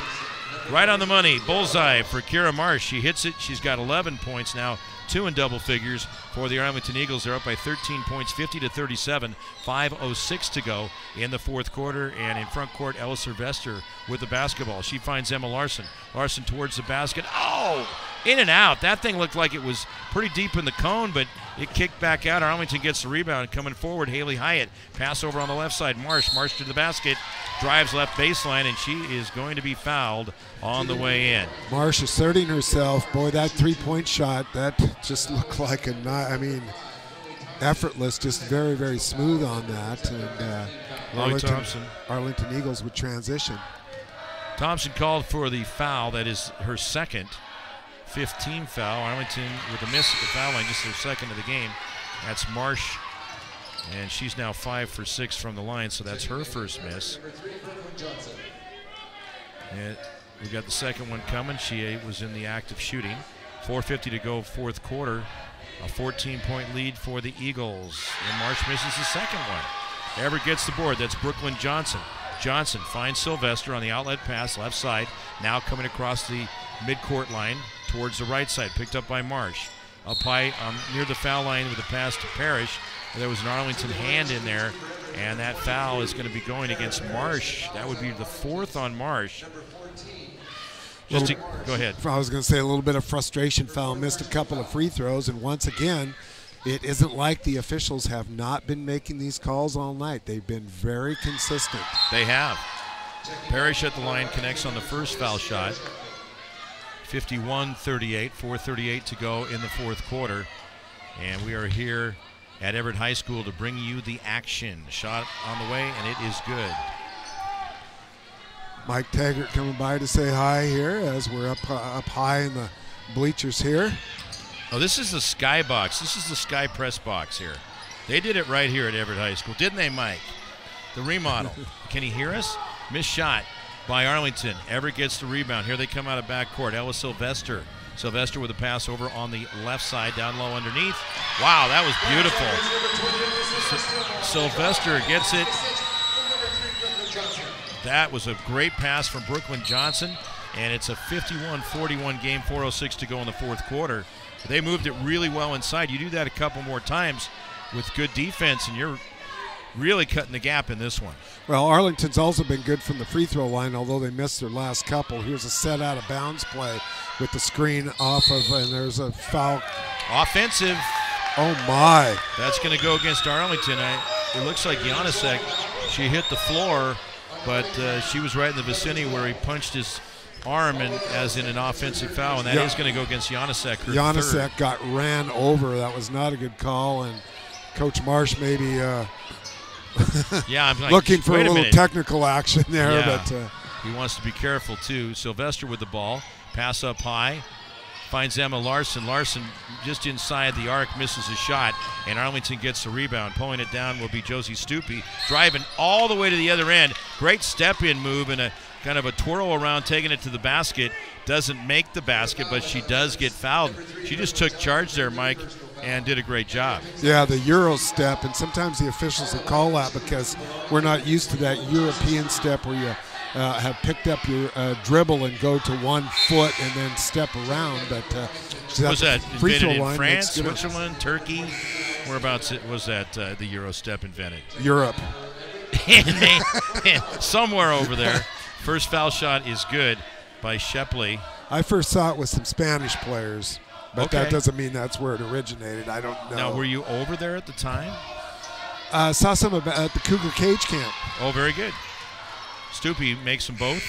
right on the money, bullseye for Kira Marsh. She hits it. She's got 11 points now, two in double figures for the Arlington Eagles. They're up by 13 points, 50-37, 5:06 to go in the fourth quarter. And in front court, Ella Sylvester with the basketball. She finds Emma Larson. Larson towards the basket. Oh, in and out. That thing looked like it was pretty deep in the cone, but it kicked back out. Arlington gets the rebound. Coming forward, Haley Hyatt. Pass over on the left side. Marsh to the basket. Drives left baseline, and she is going to be fouled on the way in. Marsh asserting herself. Boy, that three-point shot, that just looked like effortless, just very, very smooth on that. And Arlington Eagles would transition. Thompson called for the foul. That is her second 15 foul. Arlington with a miss at the foul line, just their second of the game. That's Marsh, and she's now 5 for 6 from the line, so that's her first miss. And we got the second one coming. She was in the act of shooting. 4:50 to go, fourth quarter. A 14-point lead for the Eagles, and Marsh misses the second one. Everett gets the board. That's Brooklyn Johnson. Johnson finds Sylvester on the outlet pass, left side. Now coming across the midcourt line towards the right side, picked up by Marsh. Up high near the foul line with a pass to Parrish. There was an Arlington hand in there, and that foul is going to be going against Marsh. That would be the fourth on Marsh. Go ahead. I was going to say a little bit of frustration foul, missed a couple of free throws, and once again, it isn't like the officials have not been making these calls all night. They've been very consistent. They have. Parrish at the line connects on the first foul shot. 51-38, 4:38 to go in the fourth quarter. And we are here at Everett High School to bring you the action. Shot on the way, and it is good. Mike Taggart coming by to say hi here as we're up high in the bleachers here. Oh, this is the Sky Box. This is the Sky Press Box here. They did it right here at Everett High School, didn't they, Mike? The remodel. Can he hear us? Missed shot by Arlington. Everett gets the rebound. Here they come out of backcourt. Ella Sylvester. Sylvester with a pass over on the left side, down low underneath. Wow, that was beautiful. Sylvester gets it. That was a great pass from Brooklyn Johnson, and it's a 51-41 game, 4:06 to go in the fourth quarter. They moved it really well inside. You do that a couple more times with good defense, and you're really cutting the gap in this one. Well, Arlington's also been good from the free throw line, although they missed their last couple. Here's a set out of bounds play with the screen off of, and there's a foul. Offensive. Oh, my. That's going to go against Arlington. It looks like Janasek, she hit the floor, but she was right in the vicinity where he punched his arm, and as in an offensive foul, and that is going to go against Janasek. Janasek got ran over. That was not a good call, and Coach Marsh maybe I'm like, looking for a little technical action there. Yeah. But he wants to be careful, too. Sylvester with the ball. Pass up high. Finds Emma Larson. Larson just inside the arc, misses a shot, and Arlington gets the rebound. Pulling it down will be Josie Stupi, driving all the way to the other end. Great step-in move and a kind of a twirl around, taking it to the basket. Doesn't make the basket, but she does get fouled. She just took charge there, Mike, and did a great job. Yeah, the Euro step, and sometimes the officials will call that because we're not used to that European step where you have picked up your dribble and go to 1 foot and then step around. But was that free invented throw in line France, Switzerland, Turkey? Whereabouts was that the Euro step invented? Europe. Somewhere over there. First foul shot is good by Shepley. I first saw it with some Spanish players, but that doesn't mean that's where it originated. I don't know. Now, were you over there at the time? Saw some at the Cougar Cage Camp. Oh, very good. Stupi makes them both.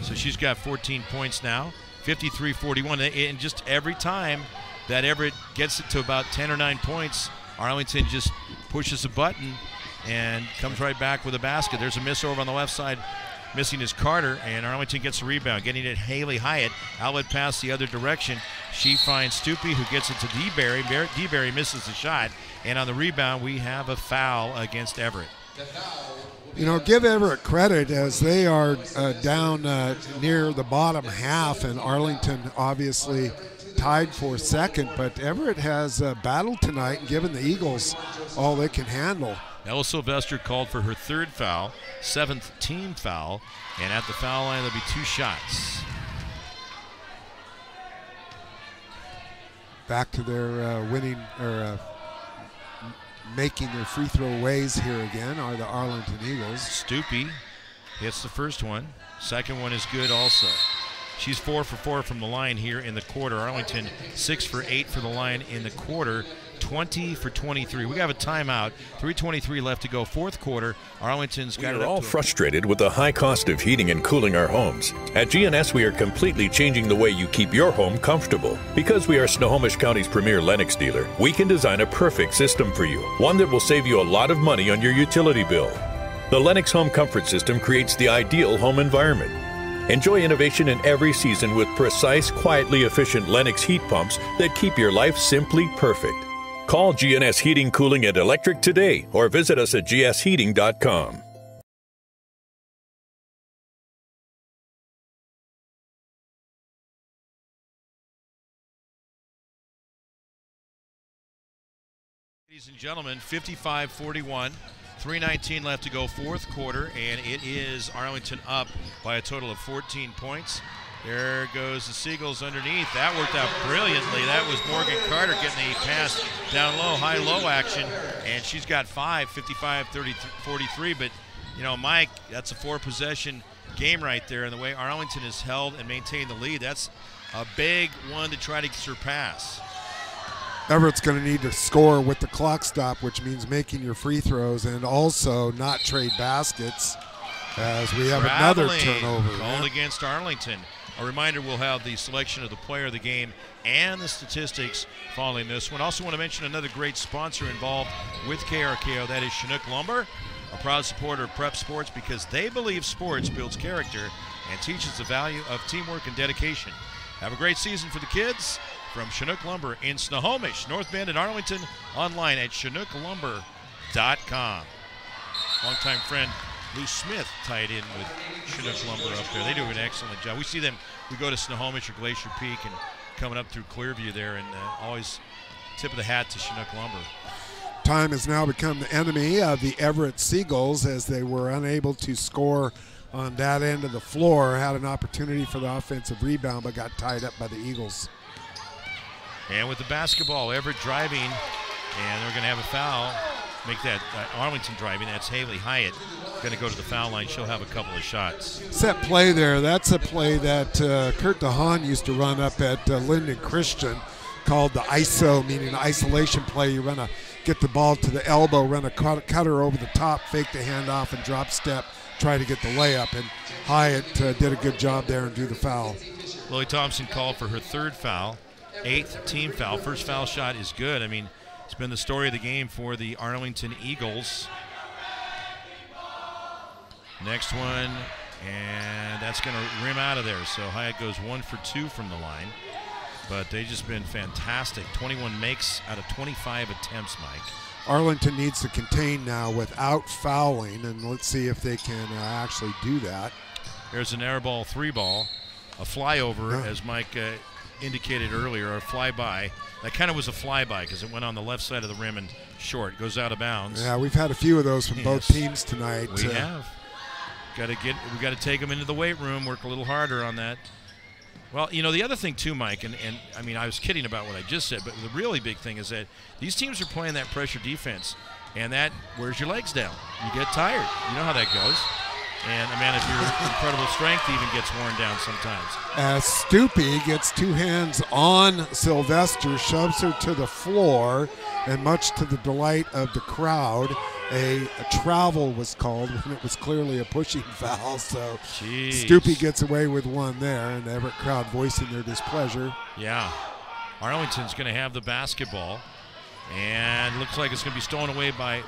So she's got 14 points now, 53-41. And just every time that Everett gets it to about 10 or 9 points, Arlington just pushes a button and comes right back with a basket. There's a miss over on the left side. Missing is Carter, and Arlington gets a rebound. Getting it Haley Hyatt. Outlet pass the other direction. She finds Stupi, who gets it to DeBerry. DeBerry misses the shot. And on the rebound, we have a foul against Everett. You know, give Everett credit as they are down near the bottom half, and Arlington obviously tied for second. But Everett has battled tonight and given the Eagles all they can handle. Ella Sylvester called for her third foul, 7th team foul, and at the foul line there'll be 2 shots. back to their winning or making their free throw ways here again are the Arlington Eagles. Stoopy hits the first one. Second one is good also. She's 4 for 4 from the line here in the quarter. Arlington 6 for 8 for the line in the quarter. 20 for 23. We have a timeout. 3:23 left to go. Fourth quarter. Arlington's got it up. We're all frustrated with the high cost of heating and cooling our homes. At GNS, we are completely changing the way you keep your home comfortable. Because we are Snohomish County's premier Lennox dealer, we can design a perfect system for you, one that will save you a lot of money on your utility bill. The Lennox Home Comfort System creates the ideal home environment. Enjoy innovation in every season with precise, quietly efficient Lennox heat pumps that keep your life simply perfect. Call GNS Heating, Cooling, and Electric today or visit us at gsheating.com. Ladies and gentlemen, 55-41. 3:19 left to go, fourth quarter, and it is Arlington up by a total of 14 points. There goes the Seagulls underneath. That worked out brilliantly. That was Morgan Carter getting the pass down low, high-low action, and she's got 5, 55-43. But, you know, Mike, that's a 4-possession game right there, and the way Arlington has held and maintained the lead, that's a big one to try to surpass. Everett's going to need to score with the clock stop, which means making your free throws and also not trade baskets, as we have another turnover. Called against Arlington. A reminder, we'll have the selection of the player of the game and the statistics following this one. Also want to mention another great sponsor involved with KRKO, that is Chinook Lumber, a proud supporter of prep sports because they believe sports builds character and teaches the value of teamwork and dedication. Have a great season for the kids from Chinook Lumber in Snohomish, North Bend, and Arlington, online at ChinookLumber.com. Longtime friend Lou Smith tied in with Chinook Lumber up there. They do an excellent job. We see them, we go to Snohomish or Glacier Peak and coming up through Clearview there, and always tip of the hat to Chinook Lumber. Time has now become the enemy of the Everett Seagulls as they were unable to score on that end of the floor. Had an opportunity for the offensive rebound, but got tied up by the Eagles. And with the basketball, Everett driving, and they're going to have a foul. Make that Arlington driving. That's Haley Hyatt going to go to the foul line. She'll have a couple of shots. Set play there. That's a play that Kurt DeHaan used to run up at Linden Christian, called the ISO, meaning isolation play. You run get the ball to the elbow, run a cutter over the top, fake the handoff, and drop step, try to get the layup. And Hyatt did a good job there and drew the foul. Lily Thompson called for her third foul, 8th team foul. First foul shot is good. I mean, it's been the story of the game for the Arlington Eagles. Next one, and that's going to rim out of there. So Hyatt goes 1 for 2 from the line. But they've just been fantastic. 21 makes out of 25 attempts, Mike. Arlington needs to contain now without fouling, and let's see if they can actually do that. There's an air ball, 3-ball, a flyover, as Mike indicated earlier, a flyby. That kind of was a flyby because it went on the left side of the rim and short. Goes out of bounds. Yeah, we've had a few of those from both teams tonight. We have. We got to take them into the weight room, work a little harder on that. Well, you know, the other thing too, Mike, and I mean, I was kidding about what I just said, but the really big thing is that these teams are playing that pressure defense, and that wears your legs down. You get tired. You know how that goes. And, man, if your incredible strength even gets worn down sometimes. As Stoopy gets 2 hands on Sylvester, shoves her to the floor, and much to the delight of the crowd, a travel was called when it was clearly a pushing foul. So Stoopy gets away with one there, and the Everett crowd voicing their displeasure. Yeah. Arlington's going to have the basketball, and looks like it's going to be stolen away by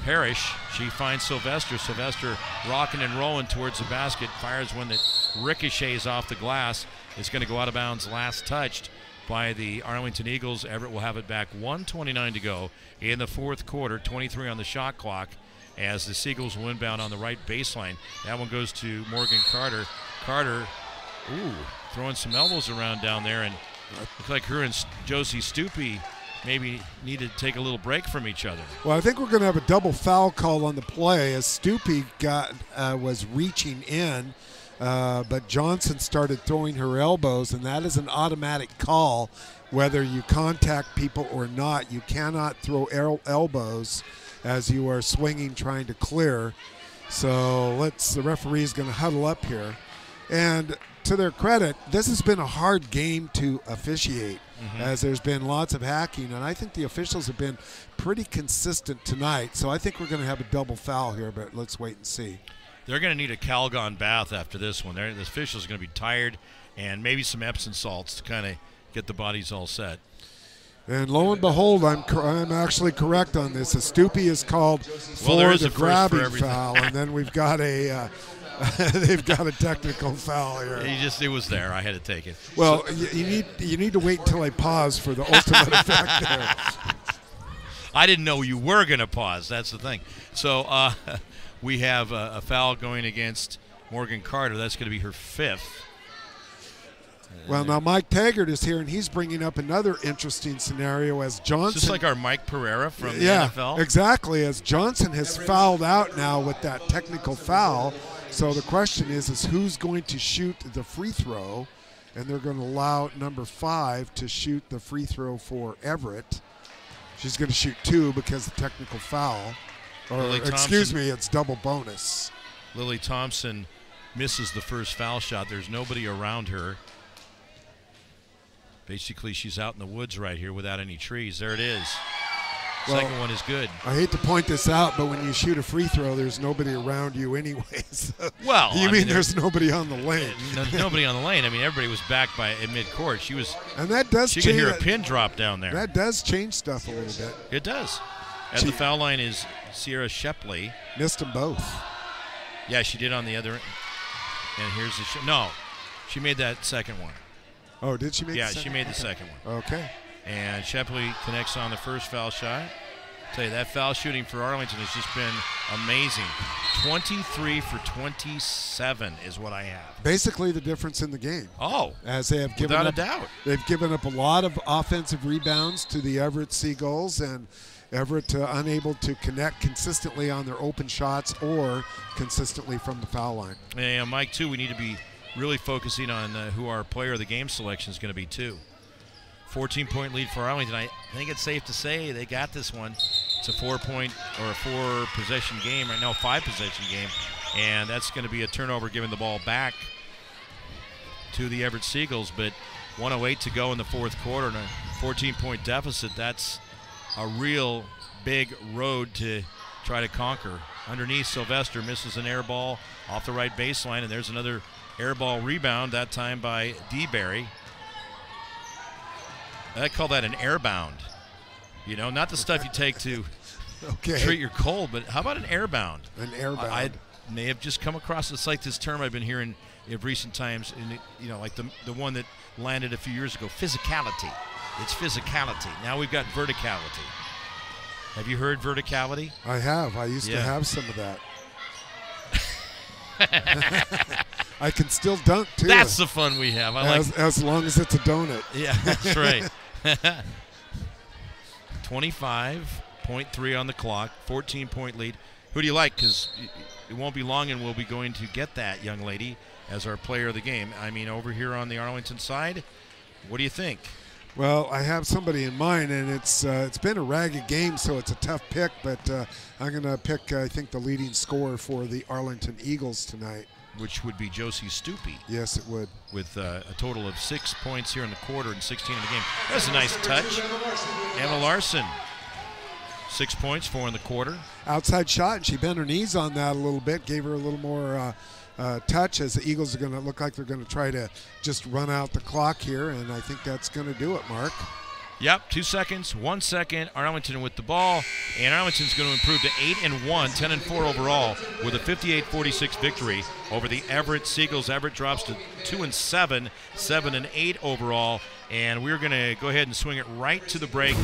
Parrish. She finds Sylvester. Sylvester rocking and rolling towards the basket. Fires one that ricochets off the glass. It's going to go out of bounds, last touched by the Arlington Eagles. Everett will have it back. 1:29 to go in the fourth quarter. 23 on the shot clock as the Seagulls will inbound on the right baseline. That one goes to Morgan Carter. Carter, throwing some elbows around down there, and looks like her and Josie Stoopy maybe needed to take a little break from each other. Well, I think we're going to have a double foul call on the play as Stoopy was reaching in but Johnson started throwing her elbows, and that is an automatic call. Whether you contact people or not, you cannot throw elbows as you are swinging trying to clear. So the referee is going to huddle up here. And to their credit, this has been a hard game to officiate, as there's been lots of hacking, and I think the officials have been pretty consistent tonight. So I think we're going to have a double foul here, but let's wait and see. They're going to need a Calgon bath after this one. The officials are going to be tired, and maybe some Epsom salts to kind of get the bodies all set. And lo and behold, I'm actually correct on this. A Stoopy is called for the grabbing foul, and then we've got a they've got a technical foul here. It was there. I had to take it. Well, you need to wait until I pause for the ultimate effect there. I didn't know you were going to pause. That's the thing. So we have a foul going against Morgan Carter. That's going to be her 5th. Well, now Mike Taggart is here, and he's bringing up another interesting scenario as Johnson. Just like our Mike Pereira from the NFL? Yeah, exactly. As Johnson has fouled out now with that technical foul. So the question is who's going to shoot the free throw? And they're going to allow number 5 to shoot the free throw for Everett. She's going to shoot 2 because of the technical foul. Or, excuse me, it's double bonus. Lily Thompson misses the first foul shot. There's nobody around her. Basically, she's out in the woods right here without any trees. There it is. Well, second one is good. I hate to point this out, but when you shoot a free throw, there's nobody around you anyways. Well, you mean there's nobody on the lane? Nobody on the lane. I mean, everybody was back at midcourt. She was, and that does. She could hear a pin drop down there. That does change stuff a little bit. It does. At the foul line is Sierra Shepley. Missed them both. Yeah, she did on the other. And here's the no, she made that second one. Oh, did she make? Yeah, the second? she made the second one. Okay. And Shepley connects on the first foul shot. I'll tell you, that foul shooting for Arlington has just been amazing. 23 for 27 is what I have. Basically the difference in the game. Oh, as they have given without up, a doubt. They've given up a lot of offensive rebounds to the Everett Seagulls, and Everett unable to connect consistently on their open shots or consistently from the foul line. And Mike, too, we need to be really focusing on who our player of the game selection is going to be, too. 14-point lead for Arlington. I think it's safe to say they got this one. It's a 4-point or a 4-possession game right now, 5-possession game, and that's going to be a turnover giving the ball back to the Everett Seagulls. But 1:08 to go in the fourth quarter and a 14-point deficit. That's a real big road to try to conquer. Underneath, Sylvester misses an air ball off the right baseline, and there's another air ball rebound, that time by DeBerry. I call that an airbound. You know, not the stuff you take to treat your cold, but how about an airbound? An airbound. I may have just come across it's like this term I've been hearing in recent times, and you know, like the one that landed a few years ago, physicality. It's physicality. Now we've got verticality. Have you heard verticality? I have. I used to have some of that. I can still dunk, too. That's the fun we have. As long as it's a donut. Yeah, that's right. 25.3 on the clock, 14-point lead. Who do you like? Because it won't be long and we'll be going to get that young lady as our player of the game. I mean, over here on the Arlington side, what do you think? Well, I have somebody in mind, and it's been a ragged game, so it's a tough pick, but I'm going to pick, I think, the leading scorer for the Arlington Eagles tonight. Which would be Josie Stoopy. Yes, it would. With a total of 6 points here in the quarter and 16 in the game. That's a nice touch. Emma Larson, 6 points, 4 in the quarter. Outside shot, and she bent her knees on that a little bit, gave her a little more touch, as the Eagles are going to look like they're going to try to just run out the clock here, and I think that's going to do it, Mark. Yep, 2 seconds, 1 second. Arlington with the ball, and Arlington's going to improve to 8-1, 10-4 overall with a 58-46 victory over the Everett Seagulls. Everett drops to 2-7, 7-8 overall, and we're going to go ahead and swing it right to the break.